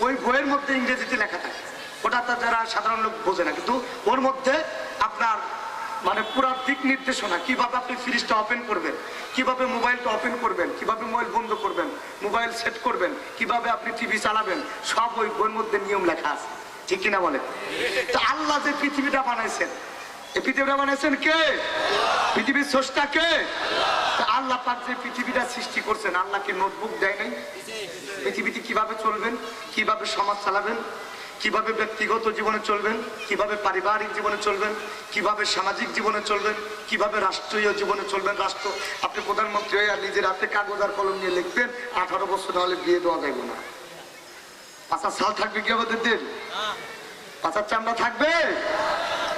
ওই বইয়ের মধ্যে ইংরেজিতে লেখা থাকে, ওটা তো যারা সাধারণ লোক বোঝে না, কিন্তু ওর মধ্যে আপনার মানে পুরো দিক নির্দেশনা, কিভাবে আপনি ফ্রিজটা ওপেন করবেন, কিভাবে মোবাইলটা ওপেন করবেন, কিভাবে মোবাইল বন্ধ করবেন, মোবাইল সেট করবেন, কিভাবে আপনি টিভি চালাবেন, সব ওই বইয়ের মধ্যে নিয়ম লেখা আছে, ঠিক কিনা বলেন? তা আল্লাহ যে পৃথিবীটা বানাইছেন, এই পৃথিবীটা বানাইছেন কে? পৃথিবীর স্রষ্টা কে? তা আল্লাহ পাক যে পৃথিবীটা সৃষ্টি করছেন, আল্লাহ কি নোটবুক দেয় নাই? পৃথিবীতে কিভাবে চলবেন, কিভাবে সমাজ চালাবেন, কিভাবে ব্যক্তিগত জীবনে চলবেন, কিভাবে পারিবারিক জীবনে চলবেন, কিভাবে সামাজিক জীবনে চলবেন, কিভাবে রাষ্ট্রীয় জীবনে চলবেন। রাষ্ট্র, আপনি প্রধানমন্ত্রী হয়ে আর নিজের হাতে কাগজ আর কলম নিয়ে লিখবেন 18 বছর হলে বিয়ে দেওয়া যাবে না। 5 সাল থাকবে কি আমাদের দিন? 5 চামড়া থাকবে?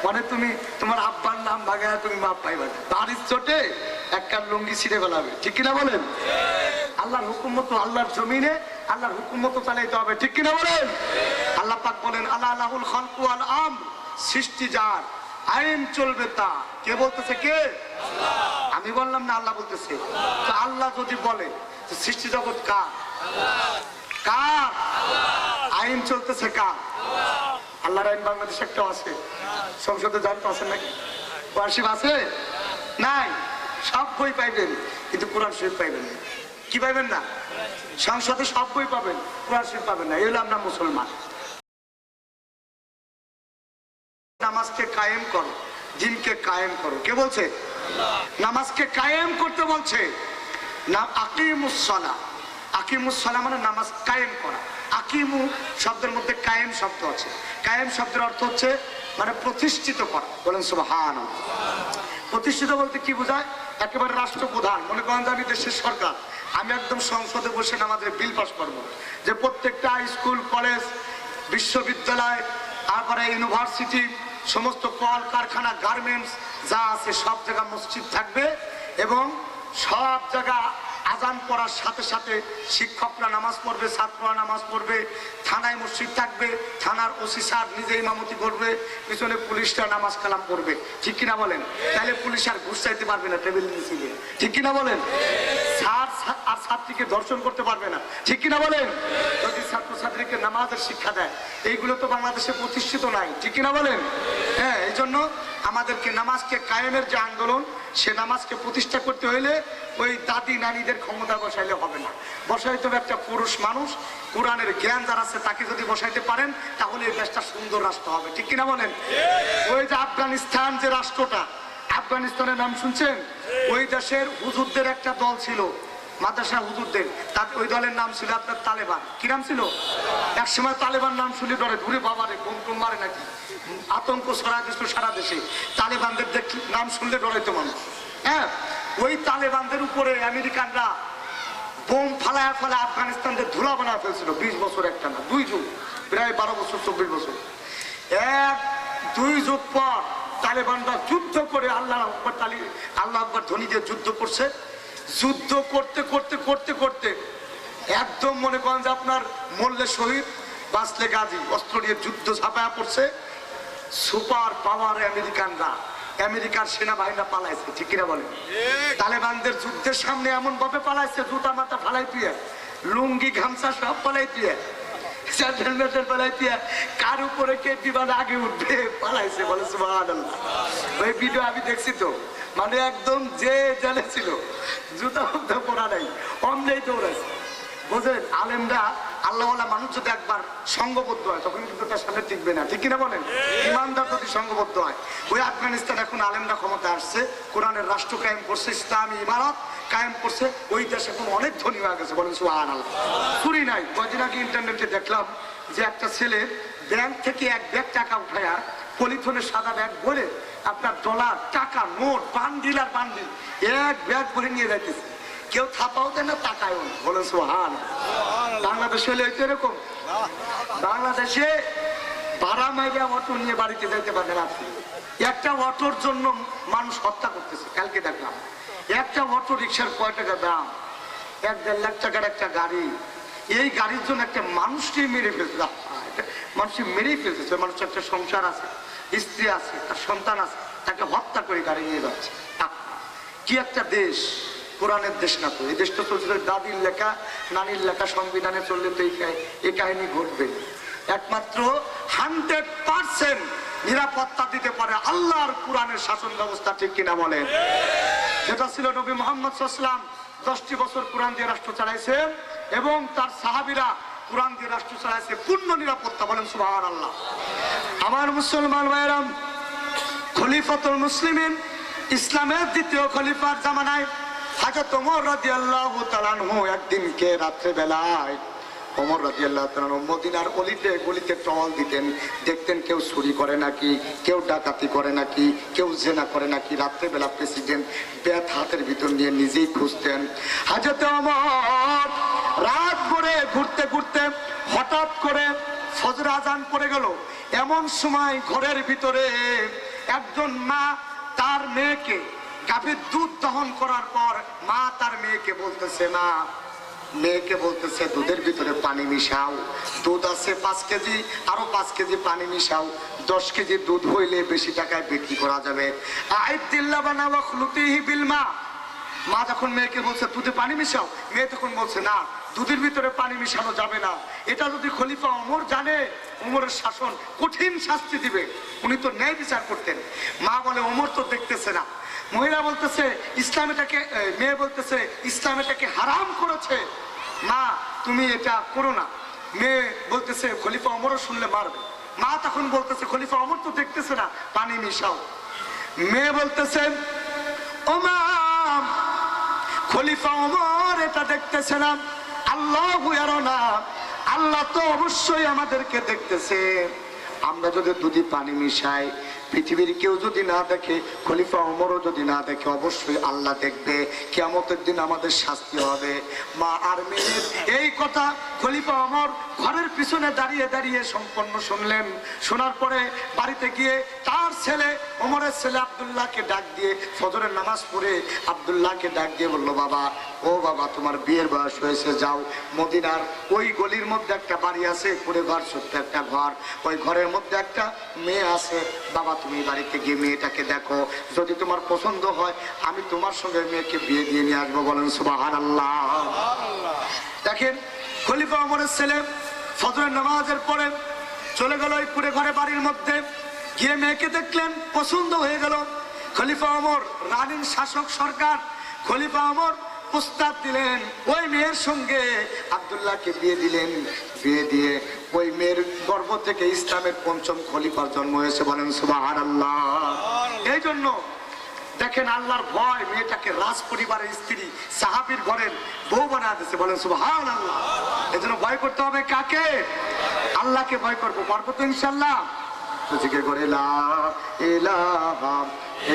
মানে তুমি তোমার আব্বার নাম ভাগায় তুমি মাপ পাইবা, বাড়ির চোটে একটা লুঙ্গি ছিঁড়ে ফেলাবে, ঠিক কিনা বলেন? আল্লাহর হুকুম মতো আল্লাহর জমিনে আল্লাহর হুকুম মতো চালাইতে হবে, ঠিক কিনা বলেন? আল্লাহ পাক বলেন আল্লাহ লাহুল খালকু ওয়াল আমর, সৃষ্টি যার, আইন চলবে তা। কে বলতেছে? কে? আমি বললাম না, আল্লাহ বলতেছে। তো আল্লাহ যদি বলে সৃষ্টি জগৎ কার? কার? আইন চলতেছে কার? আল্লাহর আইন বাংলাদেশে একটা আছে, সংসদে জানতে আছেন নাকি? ওয়ার্শিপ আছে? নাই। সব বই পাইবেন কিন্তু কোরআন শরীফ পাইবেন না। কি পাইবেন না? সংসদে সব বই পাবেন, কোরআন শরীফ পাবেন না। এই হলো আমরা মুসলমান। নামাজকে কায়েম করো, দিনকে কায়েম করো। কে বলছে? নামাজকে কায়েম করতে বলছে। না, আকিমুস সালাহ। আকিমুস সালাহ মানে নামাজ কায়েম করা। আকিমু শব্দের মধ্যে কায়েম শব্দ আছে। কায়েম শব্দের অর্থ হচ্ছে মানে প্রতিষ্ঠিত করা। বলেন সুবহানাল্লাহ। প্রতিষ্ঠিত বলতে কি বোঝায়? একেবারে রাষ্ট্রপ্রধান, মনে করেন যে আমি দেশের সরকার, আমি একদম সংসদে বসে নামাজের বিল পাস করবো, যে প্রত্যেকটা স্কুল, কলেজ, বিশ্ববিদ্যালয়, তারপরে ইউনিভার্সিটি, সমস্ত কল কারখানা, গার্মেন্টস যা আছে সব জায়গা মসজিদ থাকবে, এবং সব জায়গা আজান পড়ার সাথে সাথে শিক্ষকরা নামাজ পড়বে, ছাত্ররা নামাজ পড়বে, থানায় মসজিদ থাকবে, থানার ওসি স্যার নিজে ইমামতি করবে, পিছনে পুলিশরা নামাজ কালাম করবে, ঠিক কিনা বলেন? তাহলে পুলিশ আর ঘুষ চাইতে পারবে না টেবিল মিছিলে, ঠিক কিনা বলেন? স্যার আর ছাত্রীকে ধর্ষণ করতে পারবে না, ঠিক কিনা বলেন? যদি ছাত্রছাত্রীকে নামাজের শিক্ষা দেয়, এইগুলো তো বাংলাদেশে প্রতিষ্ঠিত নাই, ঠিক কিনা বলেন? হ্যাঁ, এই জন্য আমাদেরকে নামাজকে কায়েমের যে আন্দোলন, সে নামাজকে প্রতিষ্ঠা করতে হইলে ওই দাদি নানীদের ক্ষমতা বসাইলে হবে না, বসাইতে হবে একটা পুরুষ মানুষ, কোরআনের জ্ঞান যার আছে তাকে যদি বসাইতে পারেন, তাহলে এই দেশটা সুন্দর রাষ্ট্র হবে, ঠিক কিনা বলেন? ওই যে আফগানিস্তান যে রাষ্ট্রটা, আফগানিস্তানের নাম শুনছেন? ওই দেশের হুজুরদের একটা দল ছিল, মাদ্রাসা হুজুরদের, তাতে ওই দলের নাম ছিল আপনার তালেবান। কি নাম ছিল? একসময় তালেবান নাম শুনলে ডরে, ঘুরে বাবারে বোম টোম মারে নাকি, আতঙ্ক ছড়ায় দিচ্ছিল সারা দেশে। তালেবানদের নাম শুনলে ডরাইতো মানুষ। হ্যাঁ, ওই তালেবানদের উপরে আমেরিকানরা বোম ফালায় ফালায় আফগানিস্তানদের ধুলা বানায় ফেলছিল 20 বছর, একটা না 2 যুগ, প্রায় 12 বছর 24 বছর। 1-2 যুগ পর তালেবানরা যুদ্ধ করে আল্লাহ আকবার ধ্বনি দিয়ে যুদ্ধ করছে। যুদ্ধ করতে করতে করতে করতে একদম মনে করেন যে আপনার মরলে শহীদ, বাঁচলে গাজী, অস্ত্র নিয়ে যুদ্ধ ঝাঁপায়া পড়ছে। সুপার পাওয়ার আমেরিকানরা, আমেরিকার সেনাবাহিনীরা পালাইছে, ঠিক কিনা বলেন? তালেবানদের যুদ্ধের সামনে এমন ভাবে পালাইছে, জুতা মাথা ফালাই দিয়ে, লুঙ্গি গামছা সব পালাই দিয়ে, স্যান্ডেল মেন্ডেল পালাই দিয়ে, কার উপরে কে বিমান আগে উঠবে পালাইছে। বলে সুবহানাল্লাহ। ওই ভিডিও আমি দেখছি তো, মানে একদম যে জেলে ছিল, জুতা মুক্ত পড়া নাই, অমনেই দৌড়াইছে। বুঝলেন? আলেমরা, আল্লাহওয়ালা মানুষ যদি একবার সংঘবদ্ধ হয়, তখন কিন্তু তার সামনে টিকবে না, ঠিক কিনা বলেন? ইমানদার যদি সংঘবদ্ধ হয়। ওই আফগানিস্তান এখন আলেমরা ক্ষমতা আসছে, কোরআনের রাষ্ট্র কায়েম করছে, ইসলামী ইমারত কায়েম করছে, ওই দেশ এখন অনেক ধনী হয়ে গেছে। বলেন সুবহানাল্লাহ। চুরি নাই। কয়দিন আগে ইন্টারনেটে দেখলাম যে একটা ছেলে ব্যাংক থেকে 1 ব্যাগ টাকা উঠায়া পলিথনের সাদা ব্যাগ ভরে আপনার ডলার, টাকা, নোট, বান্ডিল আর বান্ডিল 1 ব্যাগ ভরে নিয়ে যাইতেছে। কেউ থাপাও দেয় না, তাকায়ও না। বলেন সুবহানাল্লাহ। বাংলাদেশে হলে এরকম? বাংলাদেশে ভাড়া মাইরা অটো নিয়ে বাড়িতে যাইতে পারে না। একটা অটোর জন্য মানুষ হত্যা করতেছে। কালকে দেখলাম একটা অটো রিক্সার কয় টাকা দাম, 1-1.5 লাখ টাকার একটা গাড়ি, এই গাড়ির জন্য একটা মানুষকে মেরে ফেলছে। মানুষকে মেরেই ফেলতেছে। মানুষের একটা সংসার আছে, স্ত্রী আছে, তার সন্তান আছে, তাকে হত্যা করে গাড়ি নিয়ে যাচ্ছে। কি একটা দেশ! কোরআনের দেশ না তো। এই দেশটা চলছিল দাদির লেখা, নানির লেখা সংবিধানে চললে তো এই কাহিনী ঘটবে। একমাত্র 100% নিরাপত্তা দিতে পারে আল্লাহর কোরআনের শাসন ব্যবস্থা, ঠিক কিনা বলেন? যেটা ছিল নবী মুহাম্মদ সাল্লাল্লাহু আলাইহি ওয়াসাল্লাম 10টি বছর কোরআন দিয়ে রাষ্ট্র চালাইছে এবং তার সাহাবীরা কোরআন দিয়ে রাষ্ট্র চালাইছে পূর্ণ নিরাপত্তা, বলেন সুবহানাল্লাহ। আমার মুসলমান ভাইরা, খলিফাতুল মুসলিমিন ইসলামের দ্বিতীয় খলিফার জামানায় হযরত ওমর রাদিয়াল্লাহু তাআলা আনহু একদিনকে রাত্রে বেলায় ওমর রাদিয়াল্লাহু তাআলা মদিনার অলিতে গলিতে টহল দিতেন, দেখতেন কেউ চুরি করে নাকি, কেউ ডাকাতি করে নাকি, কেউ জেনা করে নাকি। রাত্রে বেলা প্রেসিডেন্ট ব্যাট হাতের ভিতর নিয়ে নিজেই খুঁজতেন। হযরত ওমর রাত ভরে ঘুরতে ঘুরতে হঠাৎ করে ফজর আজান পড়ে গেল। এমন সময় ঘরের ভিতরে একজন মা তার মেয়েকে গাভীর দুধ দহন করার পর মা তার মেয়েকে বলতেছে দুধের ভিতরে পানি মিশাও, দুধ আছে 5 কেজি, আরো 5 কেজি পানি মিশাও, 10 কেজি দুধ হইলে বেশি টাকায় বিক্রি করা যাবে। মা যখন মেয়েকে বলছে দুধে পানি মিশাও, মেয়ে তখন বলছে না, দুধের ভিতরে পানি মিশানো যাবে না। এটা যদি খলিফা ওমর জানে, ওমরের শাসন কঠিন শাস্তি দিবে, উনি তো ন্যায় বিচার করতেন। মা বলে ওমর তো দেখতেছে না। মহিলা বলতেছে ইসলাম এটাকে, মেয়ে বলতেছে ইসলাম এটাকে হারাম করেছে, মা তুমি এটা করো না। মেয়ে বলতেছে খলিফা ওমরও শুনলে মারবে। মা তখন বলতেছে খলিফা ওমর তো দেখতেছে না, পানি মিশাও। মেয়ে বলতেছে ও মা, খলিফা ওমর এটা দেখতেছে না, আল্লাহু ইয়ারানা, আল্লাহ তো অবশ্যই আমাদেরকে দেখতেছে। আমরা যদি দুধে পানি মিশাই, পৃথিবীর কেউ যদি না দেখে, খলিফা ওমরও যদি না দেখে, অবশ্যই আল্লাহ দেখবে। কিয়ামতের দিন আমাদের শাস্তি হবে। মা আর মেয়ের এই কথা খলিফা ওমর ঘরের পিছনে দাঁড়িয়ে দাঁড়িয়ে সম্পন্ন শুনলেন। শোনার পরে বাড়িতে গিয়ে তার ছেলে ওমরের ছেলে আব্দুল্লাহকে ডাক দিয়ে, ফজরের নামাজ পড়ে আব্দুল্লাহকে ডাক দিয়ে বললো, বাবা, ও বাবা, তোমার বিয়ের বয়স হয়েছে, যাও মদিনার ওই গলির মধ্যে একটা বাড়ি আছে, কুড়ে ঘর, ছোট্ট একটা ঘর, ওই ঘরের মধ্যে একটা মেয়ে আছে, বাবা তুমি বাড়িতে গিয়ে মেয়েটাকে দেখো, যদি তোমার পছন্দ হয় আমি তোমার সঙ্গে মেয়েকে বিয়ে দিয়ে নিয়ে আসবো, বলেন সুবহানাল্লাহ। দেখেন খলিফা ওমরের ছেলে ফজরের নামাজের পরে চলে গেল ওই কুড়ে ঘরে বাড়ির মধ্যে, গিয়ে মেয়েকে দেখলেন, পছন্দ হয়ে গেল। খলিফা ওমর রানীর শাসক সরকার, খলিফা ওমর প্রস্তাব দিলেন, ওই মেয়ের সঙ্গে আব্দুল্লাহকে বিয়ে দিলেন। বিয়ে দিয়ে ওই মেয়ের গর্ভ থেকে ইসলামের 5ম খলিফার জন্ম হয়েছে, বলেন সুবহানাল্লাহ। এই জন্য দেখেন আল্লাহর ভয় মেয়েটাকে রাজ পরিবারের স্ত্রী সাহাবীর ঘরের বউ বানায় দিয়েছে, বলেন সুবহানাল্লাহ। এই জন্য ভয় করতে হবে কাকে? আল্লাহকে ভয় করবো, পারবো তো ইনশাল্লাহ। জিকির করে লা ইলাহা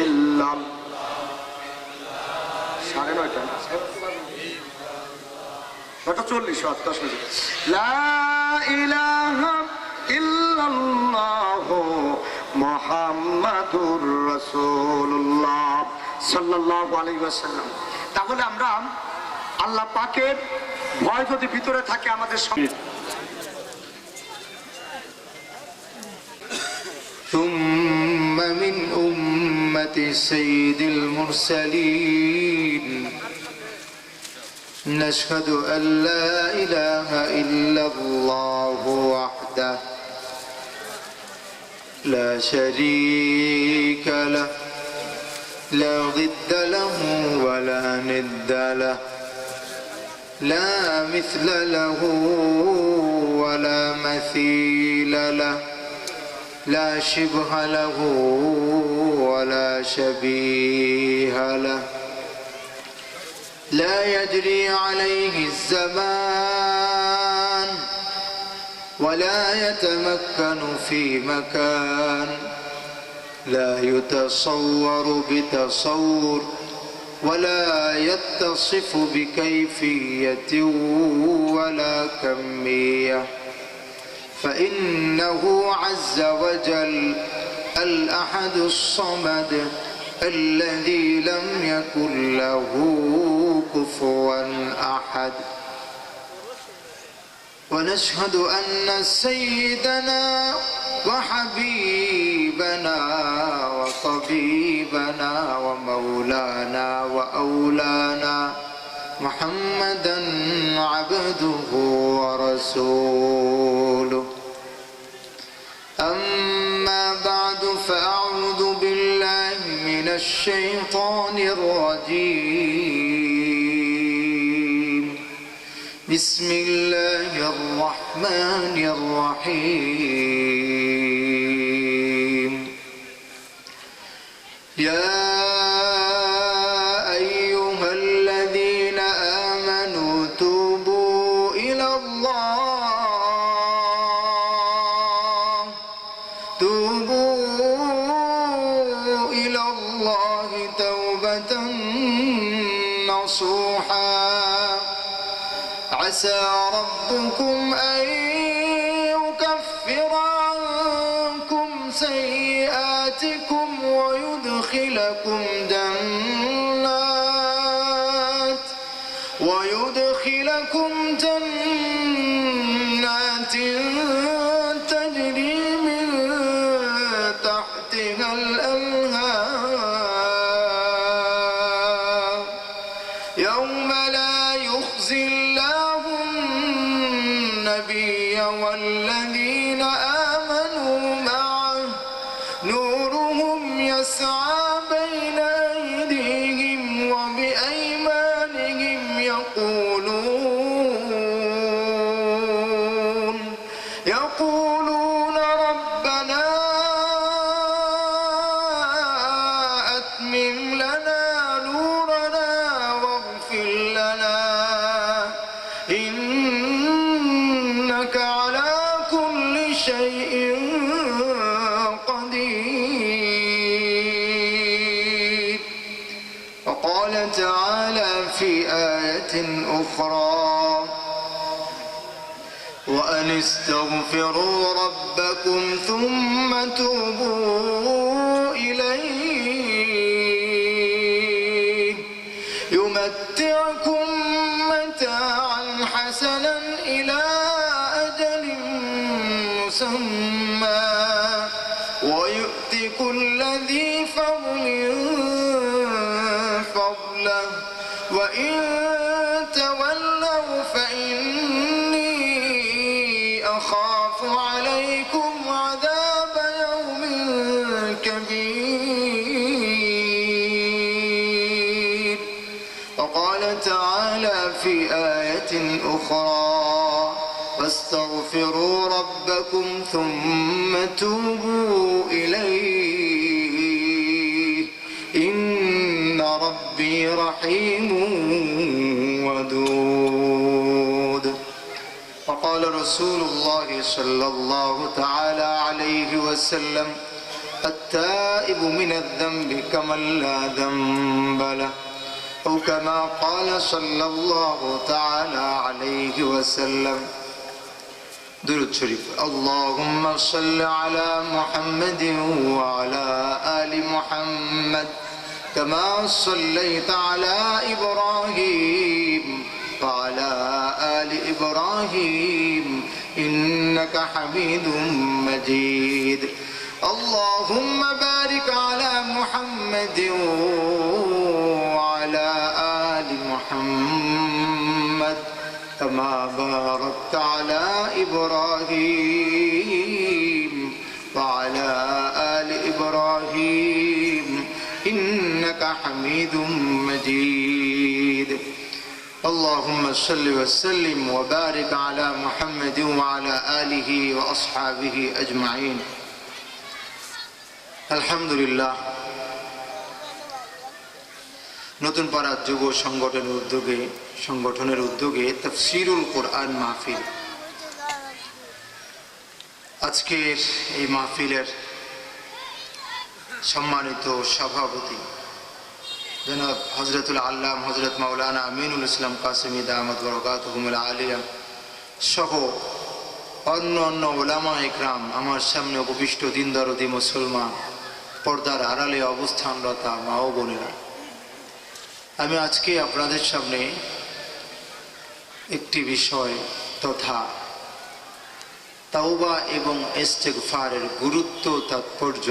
ইল্লাল্লাহ। 9:40 লা ইলাহা ইল্লাল্লাহু মুহাম্মাদুর রাসূলুল্লাহ সাল্লাল্লাহু আলাইহি ওয়াসাল্লাম। তাহলে আমরা আল্লাহ পাকের ভয় যদি ভিতরে থাকে আমাদের সঙ্গে। ثم من أمة سيد المرسلين نشهد أن لا إله إلا الله وحده لا شريك له لا ضد له ولا ند له لا مثل له ولا مثيل له لا شبه له ولا شبيه له لا يجري عليه الزمان ولا يتمكن في مكان لا يتصور بتصور ولا يتصف بكيفية ولا كمية فإنه عز وجل الأحد الصمد الذي لم يكن له كفوا أحد ونشهد أن سيدنا وحبيبنا وطبيبنا ومولانا وأولانا محمدا عبده ورسوله أما بعد الشيطان الرجيم بسم الله الرحمن الرحيم يا أيها الذين آمنوا توبوا إلى الله توبة نصوحا عسى ربكم أن يكفر عنكم سيئاتكم ويدخلكم جنات تجري من تحتها الأنهار يوم لا يخزي الله النبي والذين آمنوا معه نورهم يسعى بين أيديهم وبأيمانهم يقولون ربنا أتمم لنا نورنا واغفر لنا إنك على كل شيء قدير. وقال تعالى في آية أخرى وأن استغفروا ربكم ثم توبوا إليه يمتعكم متاعا حسنا إلى أجل مسمى ويؤت كل ذي فضل فضله وإن تولوا فإني أخاف عليكم عذاب يوم كبير. وقال تعالى في آية أخرى واستغفروا ربكم ثم توبوا إليه إن ربي رحيم ودود. وقال رسول الله صلى الله تعالى عليه وسلم التائب من الذنب كمن لا ذنب له أو كما قال صلى الله تعالى عليه وسلم. درود شريف. اللهم صل على محمد وعلى آل محمد كما صليت على إبراهيم وعلى آل إبراهيم إنك حميد مجيد. اللهم بارك على محمد وعلى آل محمد كما باركت على إبراهيم وعلى آل إبراهيم إنك حميد مجيد. اللهم صل وسلم وبارك على محمد وعلى آله وأصحابه أجمعين. আলহামদুলিল্লাহ, নতুন পাড়া যুব সংগঠনের উদ্যোগে তাফসীরুল কোরআন মাহফিল। আজকের এই মাহফিলের সম্মানিত সভাপতি জনাব হযরতুল আল্লাম হযরত মাওলানা আমিনুল ইসলাম কাসেমী দামাত বরকাতুহুমুল আলিয়া সহ অন্য উলামা ইকরাম, আমার সামনে উপবিষ্ট দিন দরদি মুসলমান, পর্দার আড়ালে অবস্থানরতা মা ও বোনেরা, আমি আজকে আপনাদের সামনে একটি বিষয় তথা তাওবা এবং ইস্তেগফারের গুরুত্ব তাৎপর্য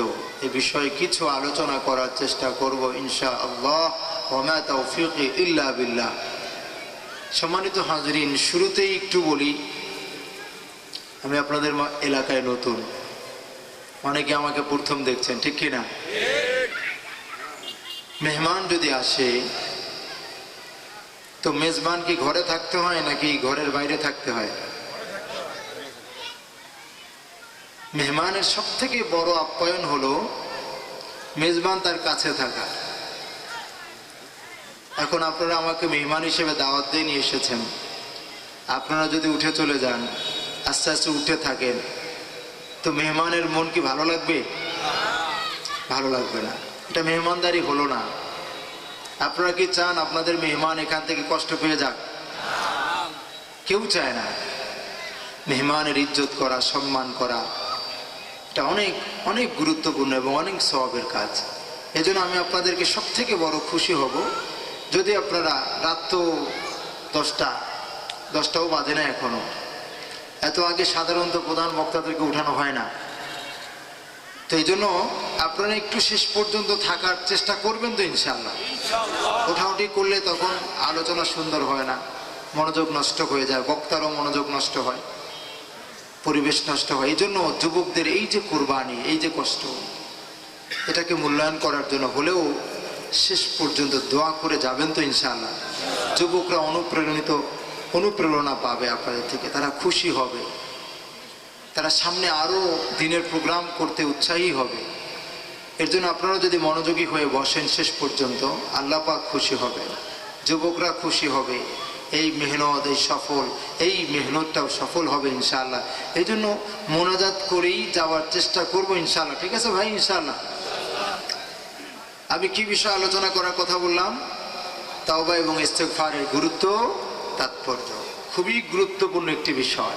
এ বিষয়ে কিছু আলোচনা করার চেষ্টা করব ইনশাআল্লাহ। ওয়া মা তাওফীকি ইল্লা বিল্লাহ। সম্মানিত হাজরিন, শুরুতেই একটু বলি, আমি আপনাদের এলাকায় নতুন, অনেকে আমাকে প্রথম দেখছেন, ঠিক কিনা? মেহমান যদি আসে তো মেজবান কি ঘরে থাকতে হয় নাকি ঘরের বাইরে থাকতে হয়? মেহমানের সব থেকে বড় আপ্যায়ন হলো মেজবান তার কাছে থাকা। এখন আপনারা আমাকে মেহমান হিসেবে দাওয়াত দিয়ে নিয়ে এসেছেন, আপনারা যদি উঠে চলে যান, আস্তে আস্তে উঠে থাকেন, তো মেহমানের মন কি ভালো লাগবে? ভালো লাগবে না। এটা মেহমানদারি হলো না। আপনারা কি চান আপনাদের মেহমান এখান থেকে কষ্ট পেয়ে যাক? কেউ চায় না। মেহমানের ইজ্জত করা, সম্মান করা, এটা অনেক অনেক গুরুত্বপূর্ণ এবং অনেক সওয়াবের কাজ। এজন্য আমি আপনাদেরকে সব থেকে বড় খুশি হব যদি আপনারা রাত তো 10টাও বাজে না এখনো, এত আগে সাধারণত প্রধান বক্তাদেরকে উঠানো হয় না, তো এই জন্য আপনারা একটু শেষ পর্যন্ত থাকার চেষ্টা করবেন তো ইনশাআল্লাহ। ওঠাউঠি করলে তখন আলোচনা সুন্দর হয় না, মনোযোগ নষ্ট হয়ে যায়, বক্তারও মনোযোগ নষ্ট হয়, পরিবেশ নষ্ট হয়। এই জন্য যুবকদের এই যে কুরবানি, এই যে কষ্ট, এটাকে মূল্যায়ন করার জন্য হলেও শেষ পর্যন্ত দোয়া করে যাবেন তো ইনশাআল্লাহ। যুবকরা অনুপ্রেরণা পাবে আপনাদের থেকে, তারা খুশি হবে, তারা সামনে আরো দিনের প্রোগ্রাম করতে উৎসাহী হবে। এর জন্য আপনারা যদি মনোযোগী হয়ে বসেন শেষ পর্যন্ত, আল্লাহ পাক খুশি হবে, যুবকরা খুশি হবে, এই মেহনত, এই মেহনতটাও সফল হবে ইনশাআল্লাহ। এই জন্য মোনাজাত করেই যাওয়ার চেষ্টা করব ইনশাআল্লাহ। ঠিক আছে ভাই? ইনশাআল্লাহ। আমি কি বিষয় আলোচনা করার কথা বললাম? তাওবা এবং ইস্তেগফারের গুরুত্ব, তাৎপর্য, খুবই গুরুত্বপূর্ণ একটি বিষয়।